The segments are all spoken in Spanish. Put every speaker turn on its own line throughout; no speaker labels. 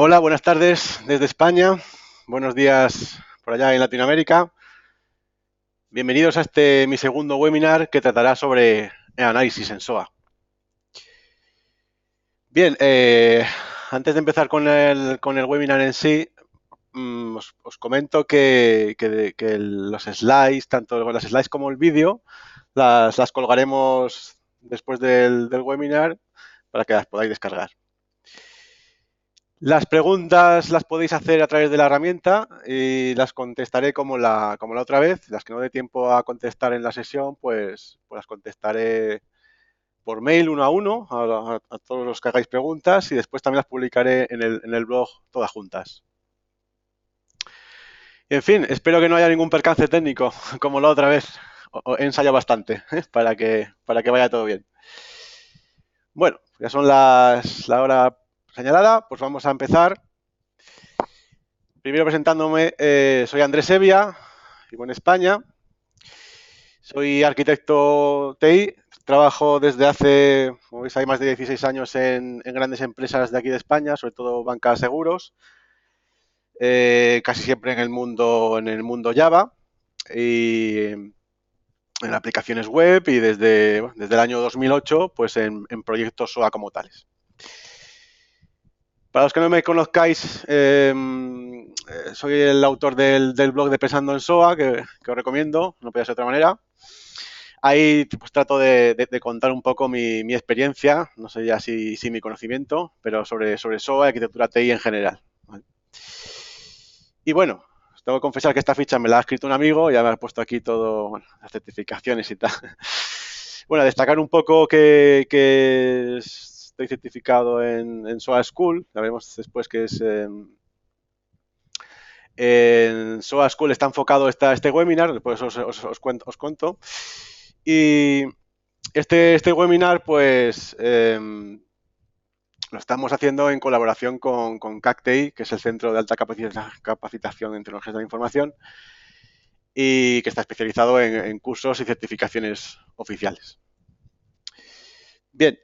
Hola, buenas tardes desde España. Buenos días por allá en Latinoamérica. Bienvenidos a este mi segundo webinar que tratará sobre el análisis en SOA. Bien, antes de empezar con el webinar en sí, os comento que los slides, tanto las slides como el vídeo, las colgaremos después del webinar para que las podáis descargar. Las preguntas las podéis hacer a través de la herramienta y las contestaré como la otra vez. Las que no dé tiempo a contestar en la sesión, pues las contestaré por mail uno a uno a todos los que hagáis preguntas y después también las publicaré en el blog todas juntas. Y en fin, espero que no haya ningún percance técnico como la otra vez. He ensayado bastante para que vaya todo bien. Bueno, ya son la hora señalada, pues vamos a empezar. Primero presentándome, soy Andrés Evia, vivo en España, soy arquitecto TI, trabajo desde hace, como veis, hay más de 16 años en grandes empresas de aquí de España, sobre todo banca de seguros, casi siempre en el mundo Java y en aplicaciones web y desde el año 2008 pues en proyectos SOA como tales. Para los que no me conozcáis, soy el autor del blog de Pensando en SOA, que os recomiendo, no puede ser de otra manera. Ahí pues trato de contar un poco mi experiencia, no sé ya si mi conocimiento, pero sobre SOA y arquitectura TI en general. ¿Vale? Y bueno, os tengo que confesar que esta ficha me la ha escrito un amigo, ya me ha puesto aquí todo, bueno, las certificaciones y tal. Bueno, destacar un poco que estoy certificado en SOA School, ya veremos después que es... en SOA School está enfocado este webinar, después os cuento. Y este webinar, pues, lo estamos haciendo en colaboración con CACTEI, que es el Centro de Alta Capacitación en Tecnologías de la Información, y que está especializado en cursos y certificaciones oficiales. Bien,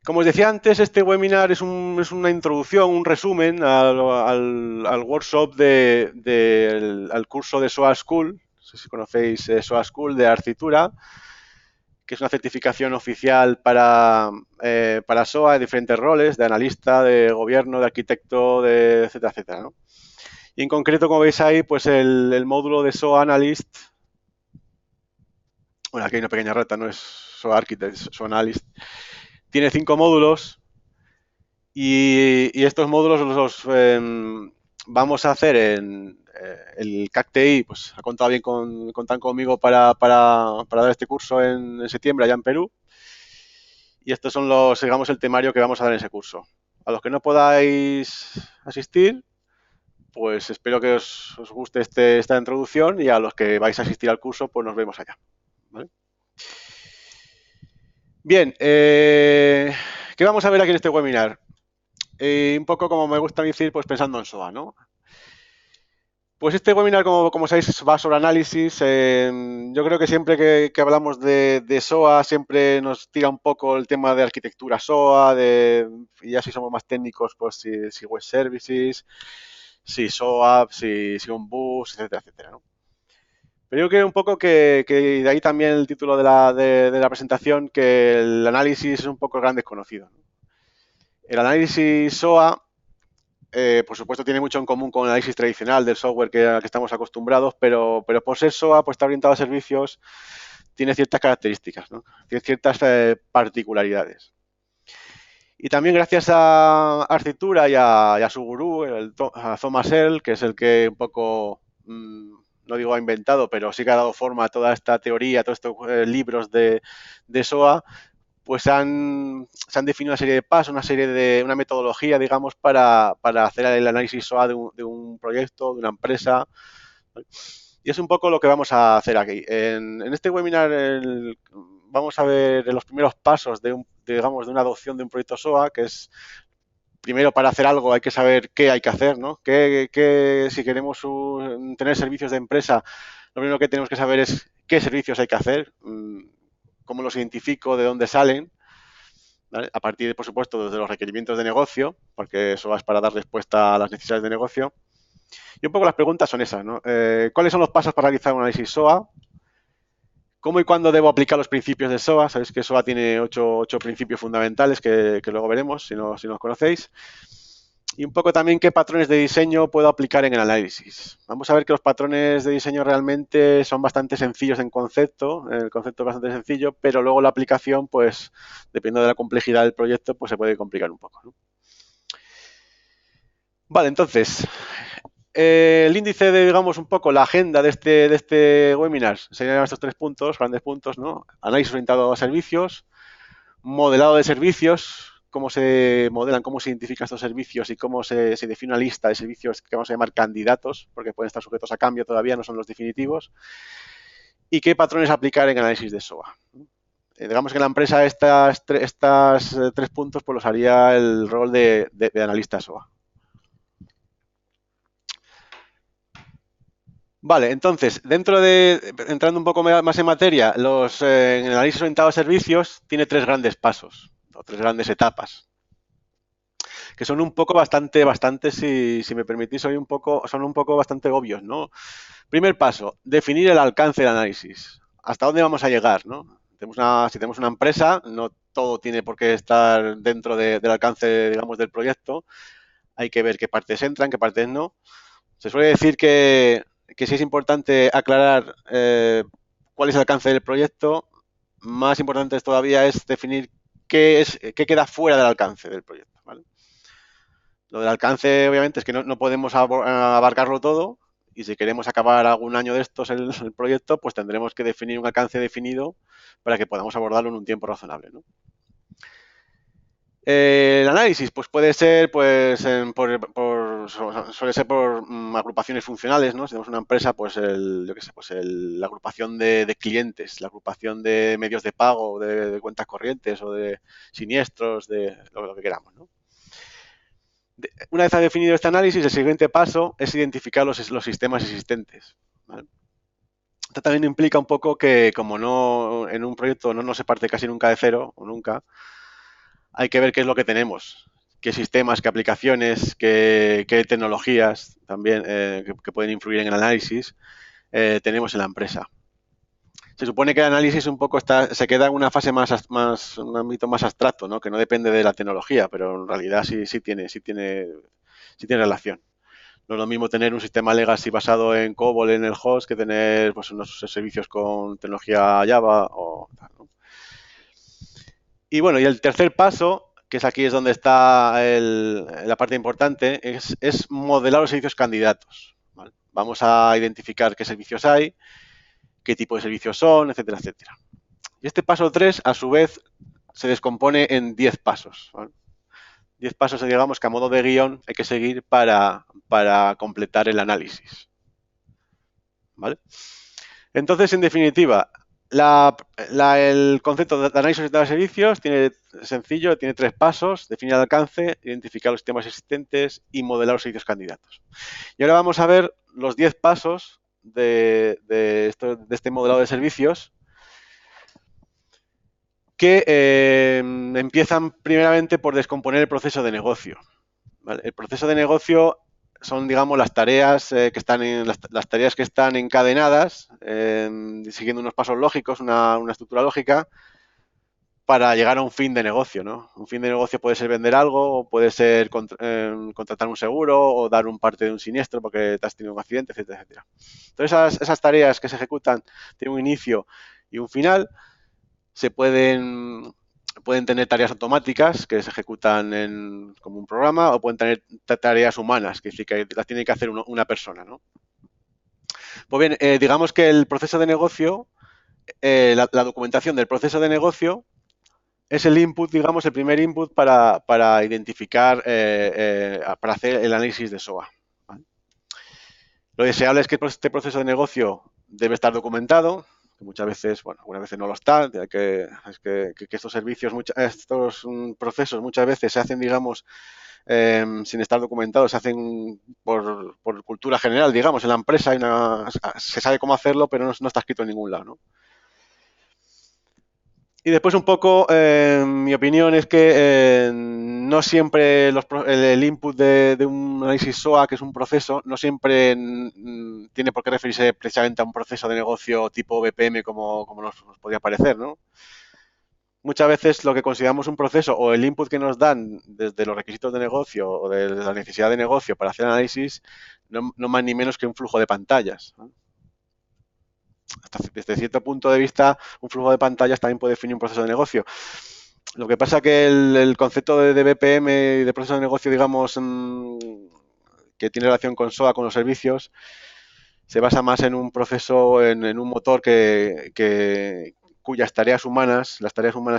como os decía antes, este webinar es una introducción, un resumen al workshop al curso de SOA School, no sé si conocéis SOA School de Arcitura, que es una certificación oficial para SOA de diferentes roles, de analista, de gobierno, de arquitecto, de etcétera, etcétera, ¿no? Y en concreto, como veis ahí, pues el módulo de SOA Analyst, bueno, aquí hay una pequeña rata, no es SOA Architect, es SOA Analyst, tiene 5 módulos y estos módulos los vamos a hacer el CACTI, pues ha contado bien contar conmigo para dar este curso en septiembre allá en Perú. Y estos son digamos, el temario que vamos a dar en ese curso. A los que no podáis asistir, pues espero que os guste esta introducción y a los que vais a asistir al curso, pues nos vemos allá. ¿Vale? Bien, ¿qué vamos a ver aquí en este webinar? Un poco como me gusta decir, pues pensando en SOA, ¿no? Pues este webinar, como sabéis, va sobre análisis. Yo creo que siempre que hablamos de SOA, siempre nos tira un poco el tema de arquitectura SOA, y ya si somos más técnicos, pues si web services, si SOAP, si un bus, etcétera, etcétera, ¿no? Pero yo creo un poco que de ahí también el título de la presentación, que el análisis es un poco el gran desconocido, ¿no? El análisis SOA por supuesto, tiene mucho en común con el análisis tradicional del software al que estamos acostumbrados, pero por ser SOA, pues está orientado a servicios, tiene ciertas características, ¿no? Tiene ciertas particularidades. Y también gracias a Arcitura y a su gurú, a Thomas L., que es el que un poco, no digo ha inventado, pero sí que ha dado forma a toda esta teoría, a todos estos libros de SOA, pues se han definido una serie de pasos, una metodología, digamos, para hacer el análisis SOA de un proyecto, de una empresa. Y es un poco lo que vamos a hacer aquí. En este webinar vamos a ver los primeros pasos digamos, de una adopción de un proyecto SOA, que es, primero, para hacer algo hay que saber qué hay que hacer, ¿no? Si queremos tener servicios de empresa, lo primero que tenemos que saber es qué servicios hay que hacer, cómo los identifico, de dónde salen. ¿vale? A partir, por supuesto, de los requerimientos de negocio, porque eso es para dar respuesta a las necesidades de negocio. Y un poco las preguntas son esas, ¿no? ¿Cuáles son los pasos para realizar un análisis SOA? ¿Cómo y cuándo debo aplicar los principios de SOA? Sabéis que SOA tiene ocho principios fundamentales que luego veremos si no los conocéis. Y un poco también qué patrones de diseño puedo aplicar en el análisis. Vamos a ver que los patrones de diseño realmente son bastante sencillos en concepto, el concepto es bastante sencillo, pero luego la aplicación, pues, dependiendo de la complejidad del proyecto, pues se puede complicar un poco, ¿no? Vale, entonces, el índice de, digamos, un poco la agenda de este webinar serían estos 3 puntos, grandes puntos, ¿no? Análisis orientado a servicios, modelado de servicios, cómo se modelan, cómo se identifican estos servicios y cómo se define una lista de servicios que vamos a llamar candidatos, porque pueden estar sujetos a cambio todavía, no son los definitivos, y qué patrones aplicar en análisis de SOA. Digamos que en la empresa estas 3 puntos pues los haría el rol de analista SOA. Vale, entonces, entrando un poco más en materia, en el análisis orientado a servicios tiene 3 grandes pasos, o 3 grandes etapas, que son un poco bastante, si me permitís, son un poco bastante obvios, ¿no? Primer paso, definir el alcance del análisis. ¿Hasta dónde vamos a llegar, no? Si tenemos una empresa, no todo tiene por qué estar dentro del alcance, digamos, del proyecto. Hay que ver qué partes entran, qué partes no. Se suele decir que sí es importante aclarar cuál es el alcance del proyecto. Más importante todavía es definir qué queda fuera del alcance del proyecto, ¿vale? Lo del alcance, obviamente, es que no podemos abarcarlo todo y si queremos acabar algún año de estos el proyecto, pues tendremos que definir un alcance definido para que podamos abordarlo en un tiempo razonable, ¿no? El análisis, pues puede ser, pues, suele ser por agrupaciones funcionales, ¿no? Si tenemos una empresa, pues, yo qué sé, pues la agrupación de clientes, la agrupación de medios de pago, de cuentas corrientes o de siniestros, de lo que queramos, ¿no? Una vez ha definido este análisis, el siguiente paso es identificar los sistemas existentes, ¿vale? Esto también implica un poco que, como no en un proyecto no se parte casi nunca de cero, o nunca, hay que ver qué es lo que tenemos, qué sistemas, qué aplicaciones, qué tecnologías también que pueden influir en el análisis tenemos en la empresa. Se supone que el análisis un poco se queda en una fase un ámbito más abstracto, ¿no? Que no depende de la tecnología, pero en realidad sí tiene relación. No es lo mismo tener un sistema legacy basado en COBOL en el host que tener pues, unos servicios con tecnología Java o tal, ¿no? Y bueno, y el tercer paso, que es donde está la parte importante, es modelar los servicios candidatos, ¿vale? Vamos a identificar qué servicios hay, qué tipo de servicios son, etcétera, etcétera. Y este paso 3, a su vez, se descompone en 10 pasos, ¿vale? 10 pasos, digamos, que a modo de guión hay que seguir para completar el análisis, ¿vale? Entonces, en definitiva, el concepto de análisis orientado a servicios sencillo, tiene 3 pasos: definir el alcance, identificar los sistemas existentes y modelar los servicios candidatos. Y ahora vamos a ver los 10 pasos de este modelado de servicios que empiezan primeramente por descomponer el proceso de negocio, ¿vale? El proceso de negocio son, digamos, las tareas las tareas que están encadenadas, siguiendo unos pasos lógicos, una estructura lógica, para llegar a un fin de negocio, ¿no? Un fin de negocio puede ser vender algo, o puede ser contratar un seguro, o dar un parte de un siniestro porque te has tenido un accidente, etcétera, etcétera. Entonces, esas tareas que se ejecutan tienen un inicio y un final. Pueden tener tareas automáticas que se ejecutan como un programa, o pueden tener tareas humanas, que las tiene que hacer una persona, ¿no? Pues bien, digamos que el proceso de negocio, la documentación del proceso de negocio es el input, digamos, el primer input para identificar, para hacer el análisis de SOA, ¿vale? Lo deseable es que este proceso de negocio debe estar documentado, que muchas veces, bueno, algunas veces no lo está, es que estos servicios, estos procesos muchas veces se hacen, digamos, sin estar documentados, se hacen por cultura general, digamos, en la empresa se sabe cómo hacerlo, pero no está escrito en ningún lado, ¿no? Y después un poco, mi opinión es que no siempre el input de un análisis SOA, que es un proceso, no siempre tiene por qué referirse precisamente a un proceso de negocio tipo BPM como nos podría parecer, ¿no? Muchas veces lo que consideramos un proceso o el input que nos dan desde los requisitos de negocio o de la necesidad de negocio para hacer análisis, no más ni menos que un flujo de pantallas, ¿no? Desde cierto punto de vista, un flujo de pantallas también puede definir un proceso de negocio. Lo que pasa que el concepto de BPM y de proceso de negocio, digamos, que tiene relación con SOA, con los servicios, se basa más en un proceso, en un motor cuyas las tareas humanas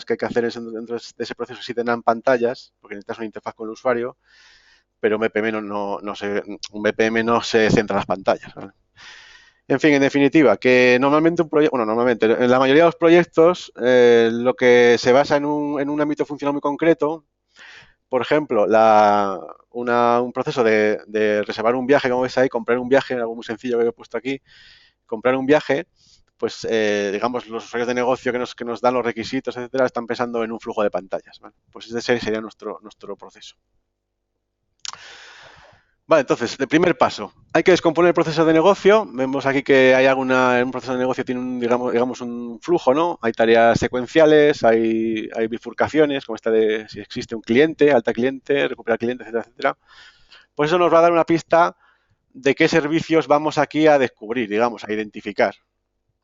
que hay que hacer dentro de ese proceso sí tendrán pantallas, porque necesitas una interfaz con el usuario, pero un BPM no se centra en las pantallas, ¿vale? En fin, en definitiva, que normalmente en la mayoría de los proyectos, lo que se basa en un ámbito funcional muy concreto, por ejemplo, un proceso de reservar un viaje, como veis ahí, comprar un viaje, algo muy sencillo que he puesto aquí, comprar un viaje, pues digamos los usuarios de negocio que nos dan los requisitos, etcétera, están pensando en un flujo de pantallas, ¿vale? Pues ese sería nuestro proceso. Vale, entonces, el primer paso. Hay que descomponer el proceso de negocio. Vemos aquí que hay un proceso de negocio tiene digamos un flujo, ¿no? Hay tareas secuenciales, hay bifurcaciones, como esta de si existe un cliente, alta cliente, recuperar cliente, etcétera, etcétera. Pues eso nos va a dar una pista de qué servicios vamos aquí a descubrir, digamos, a identificar,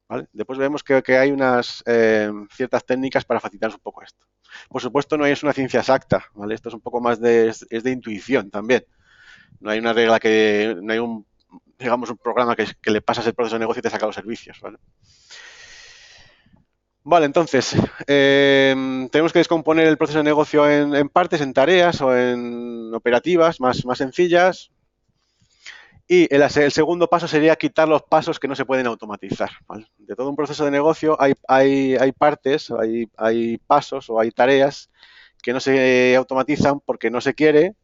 ¿vale? Después vemos que hay unas ciertas técnicas para facilitar un poco esto. Por supuesto, no es una ciencia exacta, ¿vale? Esto es un poco más es de intuición también. No hay una regla no hay digamos, un programa que le pasas el proceso de negocio y te saca los servicios, ¿vale? Vale, entonces, tenemos que descomponer el proceso de negocio en partes, en tareas o en operativas más sencillas. Y el segundo paso sería quitar los pasos que no se pueden automatizar, ¿vale? De todo un proceso de negocio hay partes, hay pasos o hay tareas que no se automatizan porque no se quiere,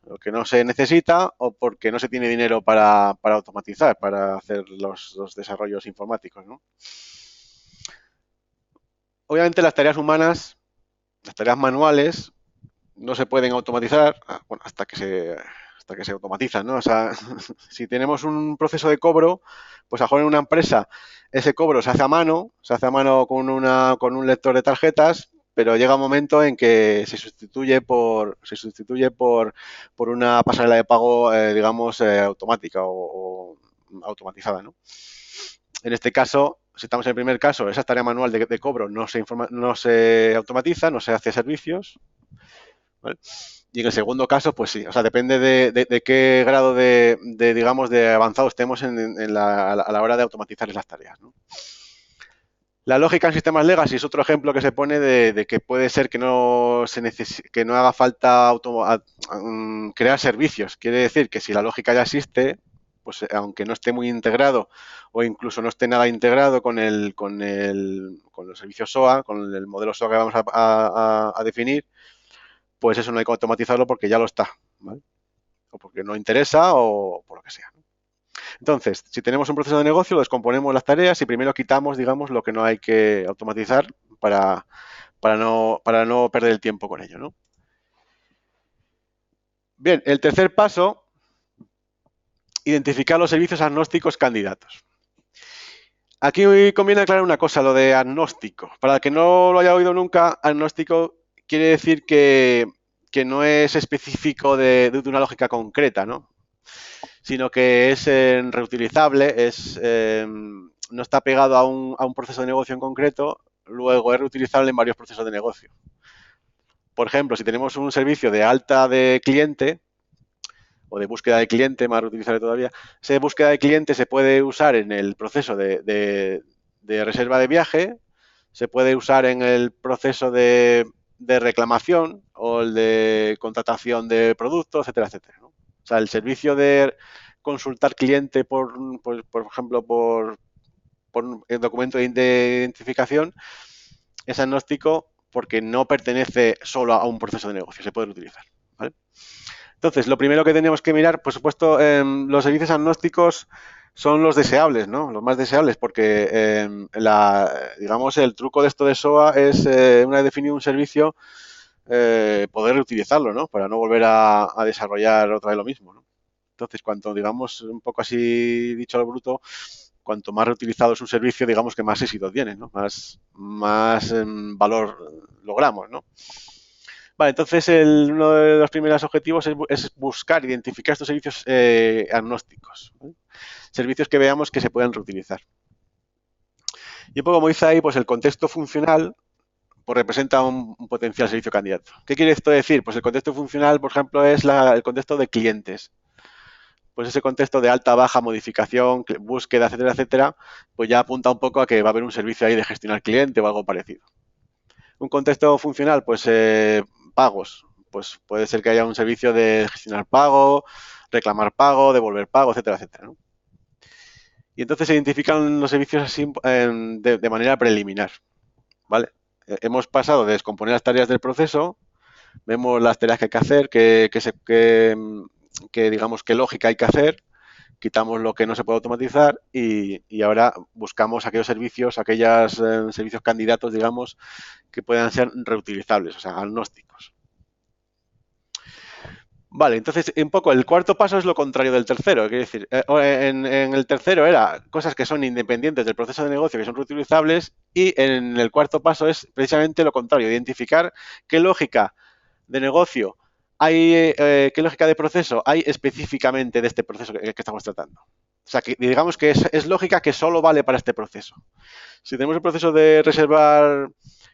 o que no se necesita o porque no se tiene dinero para automatizar, para hacer los desarrollos informáticos, ¿no? Obviamente las tareas humanas, las tareas manuales, no se pueden automatizar, bueno, hasta que se automatizan, ¿no? O sea, si tenemos un proceso de cobro, pues a lo mejor en una empresa ese cobro se hace a mano con un lector de tarjetas, pero llega un momento en que por una pasarela de pago, digamos, automática o automatizada, ¿no? En este caso, si estamos en el primer caso, esa tarea manual de cobro no se automatiza, no se hace servicios, ¿vale? Y en el segundo caso, pues sí, o sea, depende de qué grado digamos, de avanzado estemos a la hora de automatizar esas tareas, ¿no? La lógica en sistemas legacy es otro ejemplo que se pone de que puede ser que que no haga falta crear servicios. Quiere decir que si la lógica ya existe, pues aunque no esté muy integrado o incluso no esté nada integrado con los servicios SOA, con el modelo SOA que vamos a definir, pues eso no hay que automatizarlo porque ya lo está, ¿vale? O porque no interesa o por lo que sea. Entonces, si tenemos un proceso de negocio, descomponemos las tareas y primero quitamos, digamos, lo que no hay que automatizar para, para no perder el tiempo con ello, ¿no? Bien, el tercer paso, identificar los servicios agnósticos candidatos. Aquí conviene aclarar una cosa, lo de agnóstico. Para el que no lo haya oído nunca, agnóstico quiere decir que no es específico de una lógica concreta, ¿no? Sino que es reutilizable, no está pegado a un proceso de negocio en concreto, luego es reutilizable en varios procesos de negocio. Por ejemplo, si tenemos un servicio de alta de cliente o de búsqueda de cliente, más reutilizable todavía, esa búsqueda de cliente se puede usar en el proceso de reserva de viaje, se puede usar en el proceso de reclamación o el de contratación de productos, etcétera, etcétera, ¿no? O sea, el servicio de consultar cliente, por ejemplo, por el documento de identificación, es agnóstico porque no pertenece solo a un proceso de negocio, se puede utilizar, ¿vale? Entonces, lo primero que tenemos que mirar, por supuesto, los servicios agnósticos son los deseables, ¿no? Los más deseables, porque digamos, el truco de esto de SOA es, una vez definido un servicio, poder reutilizarlo, ¿no? Para no volver a desarrollar otra vez lo mismo, ¿no? Entonces, cuanto, digamos, un poco así dicho al bruto, cuanto más reutilizado es un servicio, digamos que más éxito tiene, ¿no? Más valor logramos, ¿no? Vale, entonces uno de los primeros objetivos es buscar, identificar estos servicios agnósticos, ¿vale? Servicios que veamos que se pueden reutilizar. Y un poco como dice ahí, pues el contexto funcional pues representa un potencial servicio candidato. ¿Qué quiere esto decir? Pues el contexto funcional, por ejemplo, es el contexto de clientes. Pues ese contexto de alta, baja, modificación, búsqueda, etcétera, etcétera, pues ya apunta un poco a que va a haber un servicio ahí de gestionar cliente o algo parecido. Un contexto funcional, pues pagos. Pues puede ser que haya un servicio de gestionar pago, reclamar pago, devolver pago, etcétera, etcétera, ¿no? Y entonces se identifican los servicios así de manera preliminar, ¿vale? Hemos pasado de descomponer las tareas del proceso, vemos las tareas que hay que hacer, que digamos qué lógica hay que hacer, quitamos lo que no se puede automatizar y ahora buscamos aquellos servicios, aquellos servicios candidatos, digamos, que puedan ser reutilizables, o sea, agnósticos. Vale, entonces un poco el cuarto paso es lo contrario del tercero. Quiere decir, en el tercero era cosas que son independientes del proceso de negocio, que son reutilizables, y en el cuarto paso es precisamente lo contrario, identificar qué lógica de negocio hay, qué lógica de proceso hay específicamente de este proceso que estamos tratando. O sea, que digamos que es lógica que solo vale para este proceso. Si tenemos el proceso de reservar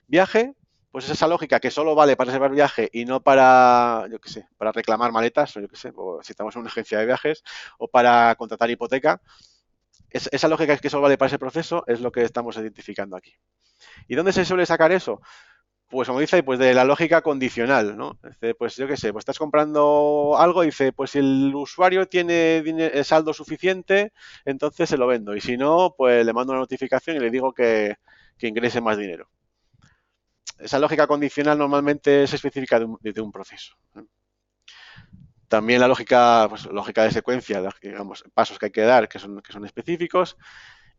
viaje, pues esa lógica que solo vale para reservar viaje y no para, yo qué sé, para reclamar maletas, o yo qué sé, o si estamos en una agencia de viajes, o para contratar hipoteca, esa lógica que solo vale para ese proceso es lo que estamos identificando aquí. ¿Y dónde se suele sacar eso? Pues como dice, pues de la lógica condicional, ¿no? Dice, pues yo qué sé, pues estás comprando algo y dice, pues si el usuario tiene saldo suficiente, entonces se lo vendo. Y si no, pues le mando una notificación y le digo que ingrese más dinero. Esa lógica condicional normalmente es específica de un proceso. También la lógica, pues, lógica de secuencia, digamos, pasos que hay que dar que son específicos,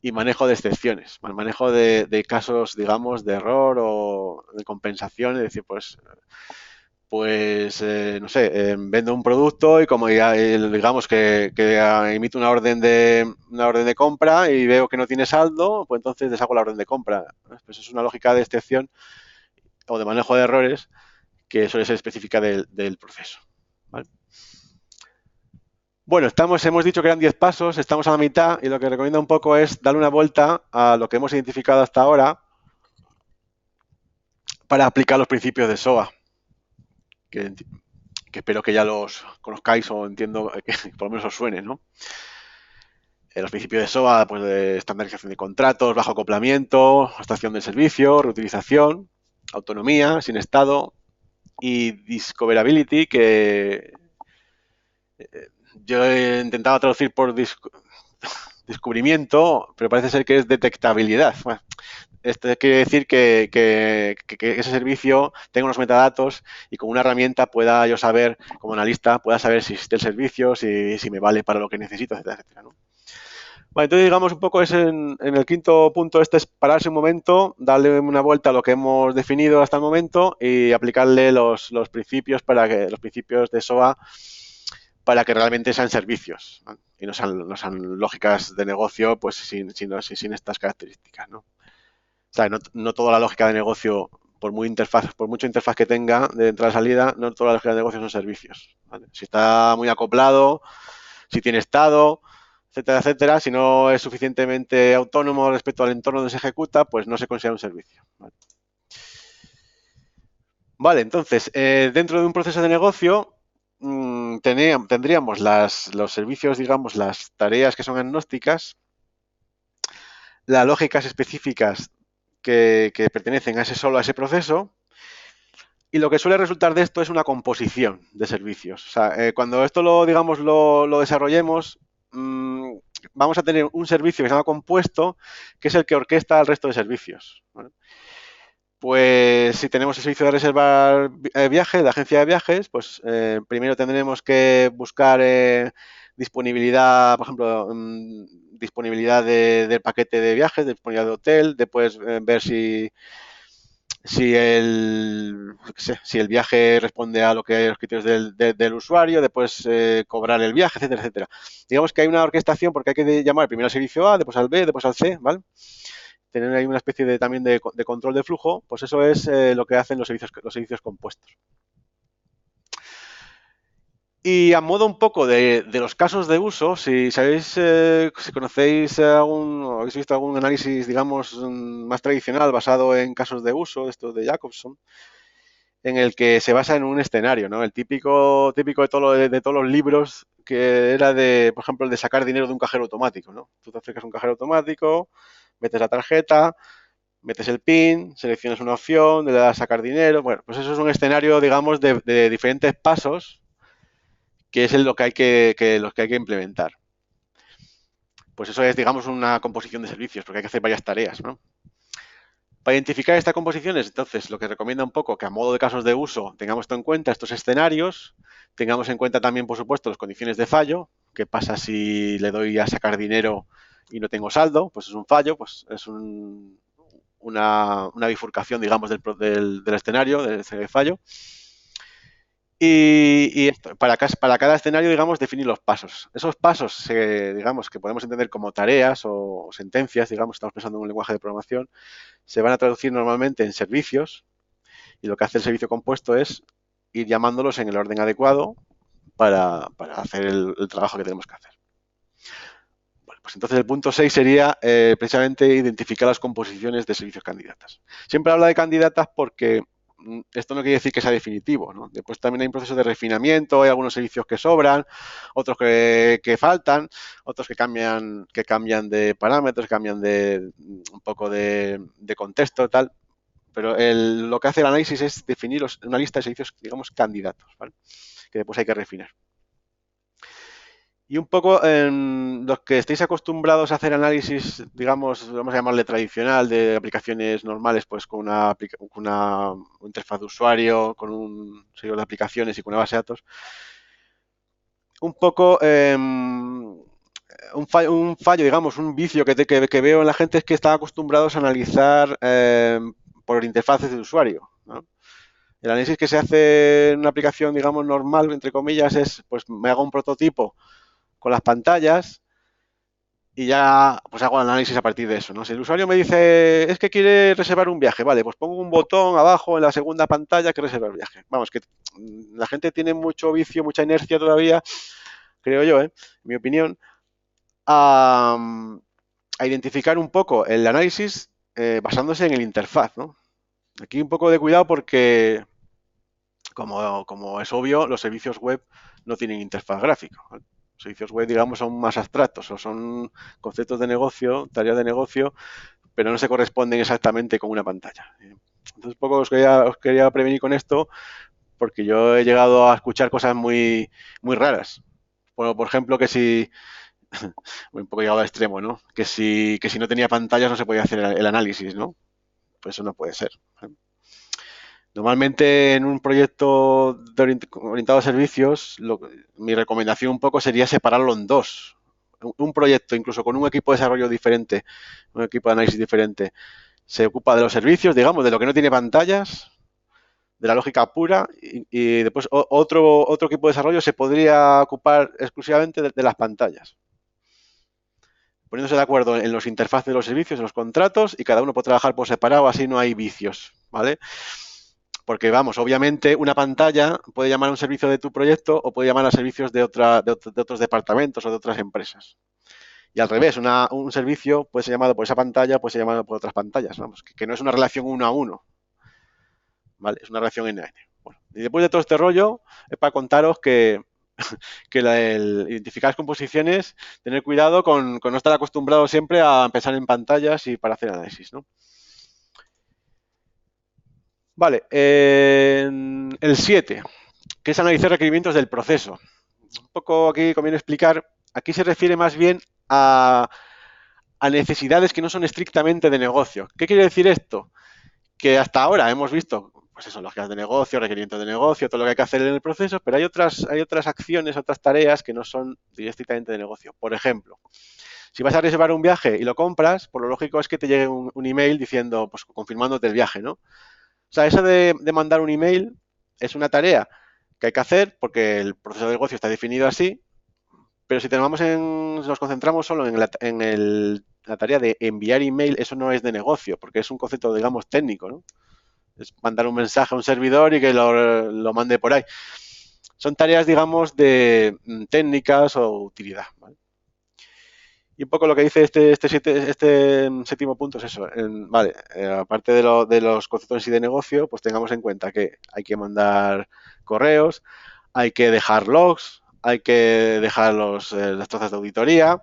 y manejo de excepciones, manejo de casos, digamos, de error o de compensación, es decir, no sé, vendo un producto y como ya, digamos que emito una orden de compra y veo que no tiene saldo, pues entonces deshago la orden de compra. Pues es una lógica de excepción o de manejo de errores que suele ser específica del proceso, ¿vale? Bueno, hemos dicho que eran 10 pasos, estamos a la mitad y lo que recomiendo un poco es darle una vuelta a lo que hemos identificado hasta ahora para aplicar los principios de SOA, que, que espero que ya los conozcáis o entiendo que por lo menos os suene, ¿no? Los principios de SOA, pues de estandarización de contratos, bajo acoplamiento, abstracción del servicio, reutilización, autonomía, sin estado y discoverability, que yo he intentado traducir por descubrimiento, pero parece ser que es detectabilidad. Bueno, esto quiere decir que ese servicio tenga unos metadatos y con una herramienta pueda yo saber, como analista, pueda saber si existe el servicio, si me vale para lo que necesito, etcétera, etcétera, ¿no? Vale, entonces digamos un poco en el quinto punto este es pararse un momento, darle una vuelta a lo que hemos definido hasta el momento y aplicarle los principios los principios de SOA para que realmente sean servicios, ¿no? Y no sean lógicas de negocio pues sin estas características, ¿no? O sea, no toda la lógica de negocio, por mucha interfaz que tenga de entrada-salida, no toda la lógica de negocio son servicios, ¿vale? Si está muy acoplado, si tiene estado, etcétera, etcétera, si no es suficientemente autónomo respecto al entorno donde se ejecuta, pues no se considera un servicio, ¿vale? Vale, entonces, dentro de un proceso de negocio, tendríamos los servicios, digamos, las tareas que son agnósticas, las lógicas específicas que pertenecen solo a ese proceso, y lo que suele resultar de esto es una composición de servicios. O sea, cuando esto digamos, lo desarrollemos, vamos a tener un servicio que se llama compuesto, que es el que orquesta al resto de servicios, ¿vale? Pues si tenemos el servicio de reservar viajes, de agencia de viajes, pues primero tendremos que buscar disponibilidad, por ejemplo, disponibilidad del paquete de viajes, disponibilidad de hotel, después ver si el viaje responde a lo que hay los criterios del usuario, después cobrar el viaje, etcétera, etcétera. Digamos que hay una orquestación porque hay que llamar primero al servicio A, después al B, después al C, ¿vale? Tener ahí una especie también de control de flujo, pues eso es lo que hacen los servicios compuestos. Y a modo un poco de los casos de uso, si sabéis, si conocéis o habéis visto algún análisis, digamos, más tradicional basado en casos de uso, esto de Jacobson, en el que se basa en un escenario, ¿no? El típico de todos los libros, que era por ejemplo, el de sacar dinero de un cajero automático, ¿no? Tú te acercas a un cajero automático, metes la tarjeta, metes el PIN, seleccionas una opción, le das a sacar dinero. Bueno, pues eso es un escenario, digamos, de diferentes pasos, que es lo que hay los que hay que implementar. Pues eso es, digamos, una composición de servicios, porque hay que hacer varias tareas, ¿no? Para identificar estas composiciones, entonces, lo que recomienda un poco que a modo de casos de uso tengamos en cuenta estos escenarios, tengamos en cuenta también, por supuesto, las condiciones de fallo. ¿Qué pasa si le doy a sacar dinero y no tengo saldo? Pues es un fallo, pues es una bifurcación, digamos, del escenario, del escenario de fallo. Y esto, para cada escenario, digamos, definir los pasos. Esos pasos, digamos, que podemos entender como tareas o sentencias, digamos, estamos pensando en un lenguaje de programación, se van a traducir normalmente en servicios, y lo que hace el servicio compuesto es ir llamándolos en el orden adecuado para hacer el trabajo que tenemos que hacer. Bueno, pues entonces el punto 6 sería precisamente identificar las composiciones de servicios candidatas. Siempre habla de candidatas porque esto no quiere decir que sea definitivo, ¿no? Después también hay un proceso de refinamiento, hay algunos servicios que sobran, otros que faltan, otros que cambian de parámetros, cambian un poco de contexto, tal. Pero lo que hace el análisis es definir una lista de servicios, digamos, candidatos, ¿vale? Que después hay que refinar. Y un poco los que estéis acostumbrados a hacer análisis, digamos, vamos a llamarle tradicional, de aplicaciones normales, pues con una interfaz de usuario, con un servidor de aplicaciones y con una base de datos, un poco un fallo, digamos, un vicio que veo en la gente es que están acostumbrados a analizar por interfaces de usuario, ¿no? El análisis que se hace en una aplicación, digamos, normal, entre comillas, es, pues me hago un prototipo con las pantallas y ya pues hago el análisis a partir de eso, ¿no? Si el usuario me dice, es que quiere reservar un viaje, vale, pues pongo un botón abajo en la segunda pantalla que reserva el viaje. Vamos, que la gente tiene mucho vicio, mucha inercia todavía, creo yo, en mi opinión, a identificar un poco el análisis basándose en el interfaz, ¿no? Aquí un poco de cuidado porque, como es obvio, los servicios web no tienen interfaz gráfica, ¿vale? Los servicios web, digamos, son más abstractos o son conceptos de negocio, tareas de negocio, pero no se corresponden exactamente con una pantalla. Entonces, un poco os quería prevenir con esto porque yo he llegado a escuchar cosas muy, muy raras. Bueno, por ejemplo, que si un poco llegado al extremo, ¿no? Que si no tenía pantallas no se podía hacer el análisis, ¿no? Pues eso no puede ser. Normalmente en un proyecto orientado a servicios, mi recomendación un poco sería separarlo en dos. Un proyecto, incluso con un equipo de desarrollo diferente, un equipo de análisis diferente, se ocupa de los servicios, digamos, de lo que no tiene pantallas, de la lógica pura, y después otro equipo de desarrollo se podría ocupar exclusivamente de las pantallas, poniéndose de acuerdo en los interfaces de los servicios, en los contratos, y cada uno puede trabajar por separado, así no hay vicios, ¿vale? Porque, vamos, obviamente una pantalla puede llamar a un servicio de tu proyecto o puede llamar a servicios de otros departamentos o de otras empresas. Y al revés, un servicio puede ser llamado por esa pantalla, puede ser llamado por otras pantallas, vamos, que no es una relación uno a uno, ¿vale? Es una relación N a N. Bueno, y después de todo este rollo, es para contaros que el identificar las composiciones, tener cuidado con no estar acostumbrado siempre a pensar en pantallas y para hacer análisis, ¿no? Vale, el 7, que es analizar requerimientos del proceso. Un poco aquí conviene explicar, aquí se refiere más bien a necesidades que no son estrictamente de negocio. ¿Qué quiere decir esto? Que hasta ahora hemos visto pues eso, lógicas de negocio, requerimientos de negocio, todo lo que hay que hacer en el proceso, pero hay otras acciones, otras tareas que no son directamente de negocio. Por ejemplo, si vas a reservar un viaje y lo compras, por lo lógico es que te llegue un email diciendo, pues confirmándote el viaje, ¿no? O sea, eso de mandar un email es una tarea que hay que hacer porque el proceso de negocio está definido así, pero si nos concentramos solo la tarea de enviar email, eso no es de negocio, porque es un concepto, digamos, técnico, ¿no? Es mandar un mensaje a un servidor y que lo mande por ahí. Son tareas, digamos, de técnicas o utilidad, ¿vale? Y un poco lo que dice este séptimo punto es eso. Vale, aparte de los conceptos en sí de negocio, pues tengamos en cuenta que hay que mandar correos, hay que dejar logs, hay que dejar las trazas de auditoría,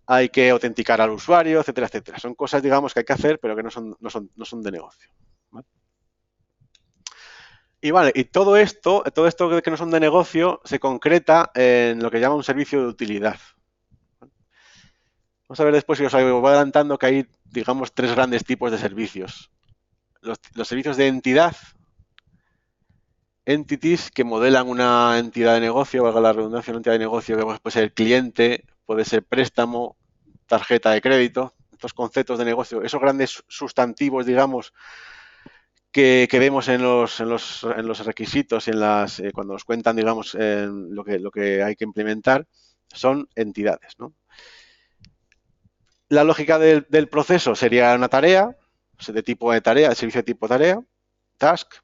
hay que autenticar al usuario, etcétera, etcétera. Son cosas, digamos, que hay que hacer, pero que no son de negocio. ¿Vale? Y vale, y todo esto que no son de negocio, se concreta en lo que llama un servicio de utilidad. Vamos a ver después, si os voy adelantando, que hay, digamos, tres grandes tipos de servicios. Los servicios de entidad, entities, que modelan una entidad de negocio, valga la redundancia, una entidad de negocio que puede ser cliente, puede ser préstamo, tarjeta de crédito, estos conceptos de negocio, esos grandes sustantivos, digamos, que vemos en los requisitos y cuando nos cuentan, digamos, lo que hay que implementar, son entidades, ¿no? La lógica del proceso sería una tarea, de tipo de tarea, el servicio de tipo tarea, task.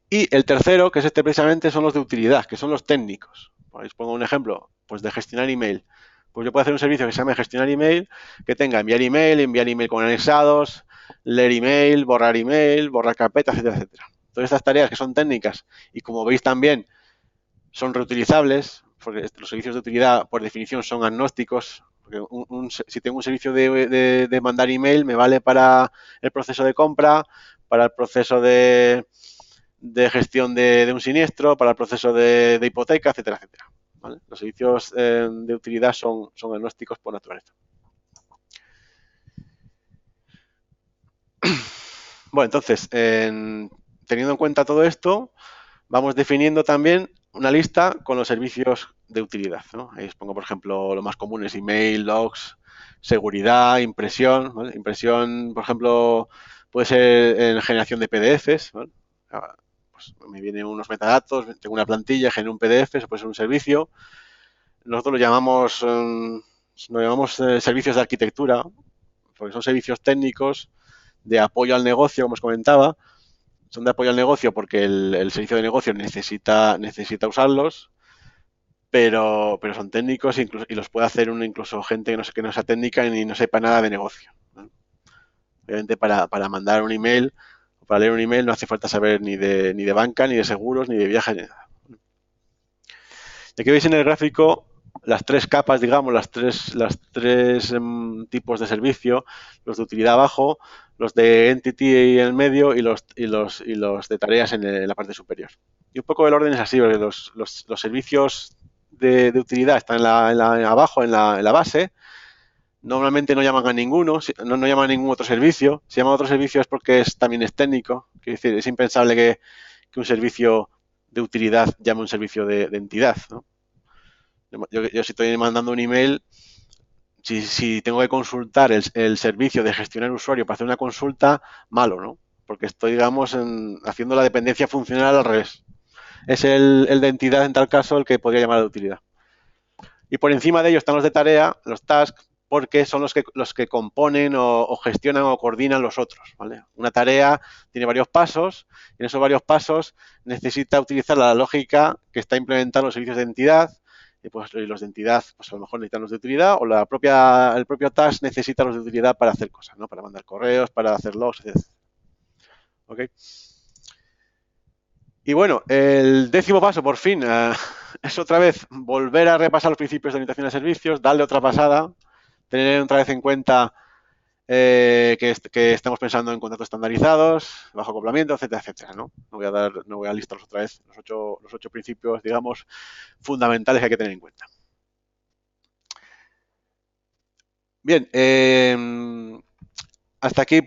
Y el tercero, que es precisamente, son los de utilidad, que son los técnicos. Os pongo un ejemplo, pues de gestionar email. Pues yo puedo hacer un servicio que se llame gestionar email, que tenga enviar email con anexados, leer email, borrar carpetas, etcétera, etcétera. Todas estas tareas que son técnicas y, como veis también, son reutilizables, porque los servicios de utilidad, por definición, son agnósticos. Porque si tengo un servicio de mandar email, me vale para el proceso de compra, para el proceso de gestión de un siniestro, para el proceso de hipoteca, etcétera, etcétera. ¿Vale? Los servicios de utilidad son agnósticos por naturaleza. Bueno, entonces, teniendo en cuenta todo esto, vamos definiendo también una lista con los servicios de utilidad, ¿no? Ahí os pongo, por ejemplo, lo más común es email, logs, seguridad, impresión, ¿vale? Impresión, por ejemplo, puede ser en generación de PDFs, ¿vale? Pues me vienen unos metadatos, tengo una plantilla, genero un PDF, eso puede ser un servicio. Nosotros lo llamamos servicios de arquitectura, porque son servicios técnicos de apoyo al negocio, como os comentaba. Son de apoyo al negocio porque el servicio de negocio necesita usarlos, pero son técnicos y los puede hacer incluso gente que no sea técnica ni no sepa nada de negocio, ¿no? Obviamente para mandar un email o para leer un email no hace falta saber ni de banca, ni de seguros, ni de viajes, ni nada. Y aquí veis en el gráfico las tres capas, digamos, las tres tipos de servicio, los de utilidad abajo, los de entity en el medio y los de tareas en la parte superior. Y un poco el orden es así, porque los servicios de utilidad están abajo, en la base. Normalmente no llaman a ninguno, no llaman a ningún otro servicio. Si llaman a otro servicio es porque también es técnico. Quiere decir, es impensable que un servicio de utilidad llame a un servicio de entidad, ¿no? Yo si estoy mandando un email, si tengo que consultar el servicio de gestionar usuario para hacer una consulta, malo, ¿no? Porque estoy, digamos, haciendo la dependencia funcional al revés. Es el de entidad, en tal caso, el que podría llamar de utilidad. Y por encima de ellos están los de tarea, los tasks, porque son los que componen o gestionan o coordinan los otros, ¿vale? Una tarea tiene varios pasos y en esos varios pasos necesita utilizar la lógica que está implementada en los servicios de entidad. Y pues los de entidad, pues a lo mejor necesitan los de utilidad, o el propio task necesita los de utilidad para hacer cosas, ¿no? Para mandar correos, para hacer logs, etc. ¿Ok? Y bueno, el décimo paso, por fin, es otra vez volver a repasar los principios de orientación de servicios, darle otra pasada, tener otra vez en cuenta que estamos pensando en contratos estandarizados, bajo acoplamiento, etcétera, etcétera, ¿no? No voy a listarlos otra vez, los ocho principios, digamos, fundamentales que hay que tener en cuenta. Bien, hasta aquí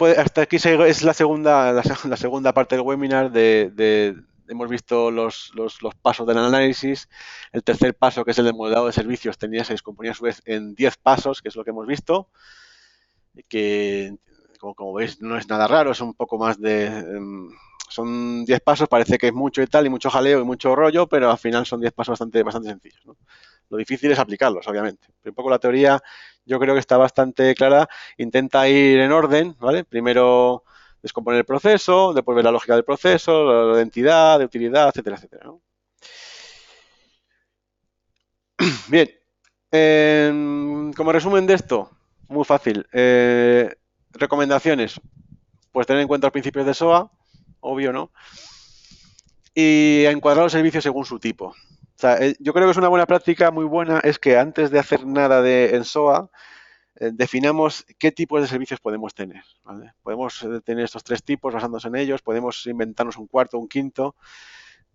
es la segunda parte del webinar hemos visto los pasos del análisis. El tercer paso, que es el de modelado de servicios, se descomponía a su vez en 10 pasos, que es lo que hemos visto, que como veis no es nada raro, es un poco más son 10 pasos, parece que es mucho y tal, y mucho jaleo y mucho rollo, pero al final son 10 pasos bastante sencillos, ¿no? Lo difícil es aplicarlos, obviamente. Pero un poco la teoría yo creo que está bastante clara. Intenta ir en orden, ¿vale? Primero descomponer el proceso, después ver la lógica del proceso, la de entidad, de utilidad, etcétera, etcétera, ¿no? Bien, como resumen de esto, muy fácil. Recomendaciones, pues tener en cuenta los principios de SOA, obvio, ¿no? Y encuadrar los servicios según su tipo. O sea, yo creo que es una buena práctica, muy buena, es que antes de hacer nada en SOA, definamos qué tipos de servicios podemos tener, ¿vale? Podemos tener estos 3 tipos basándonos en ellos, podemos inventarnos un cuarto, un quinto,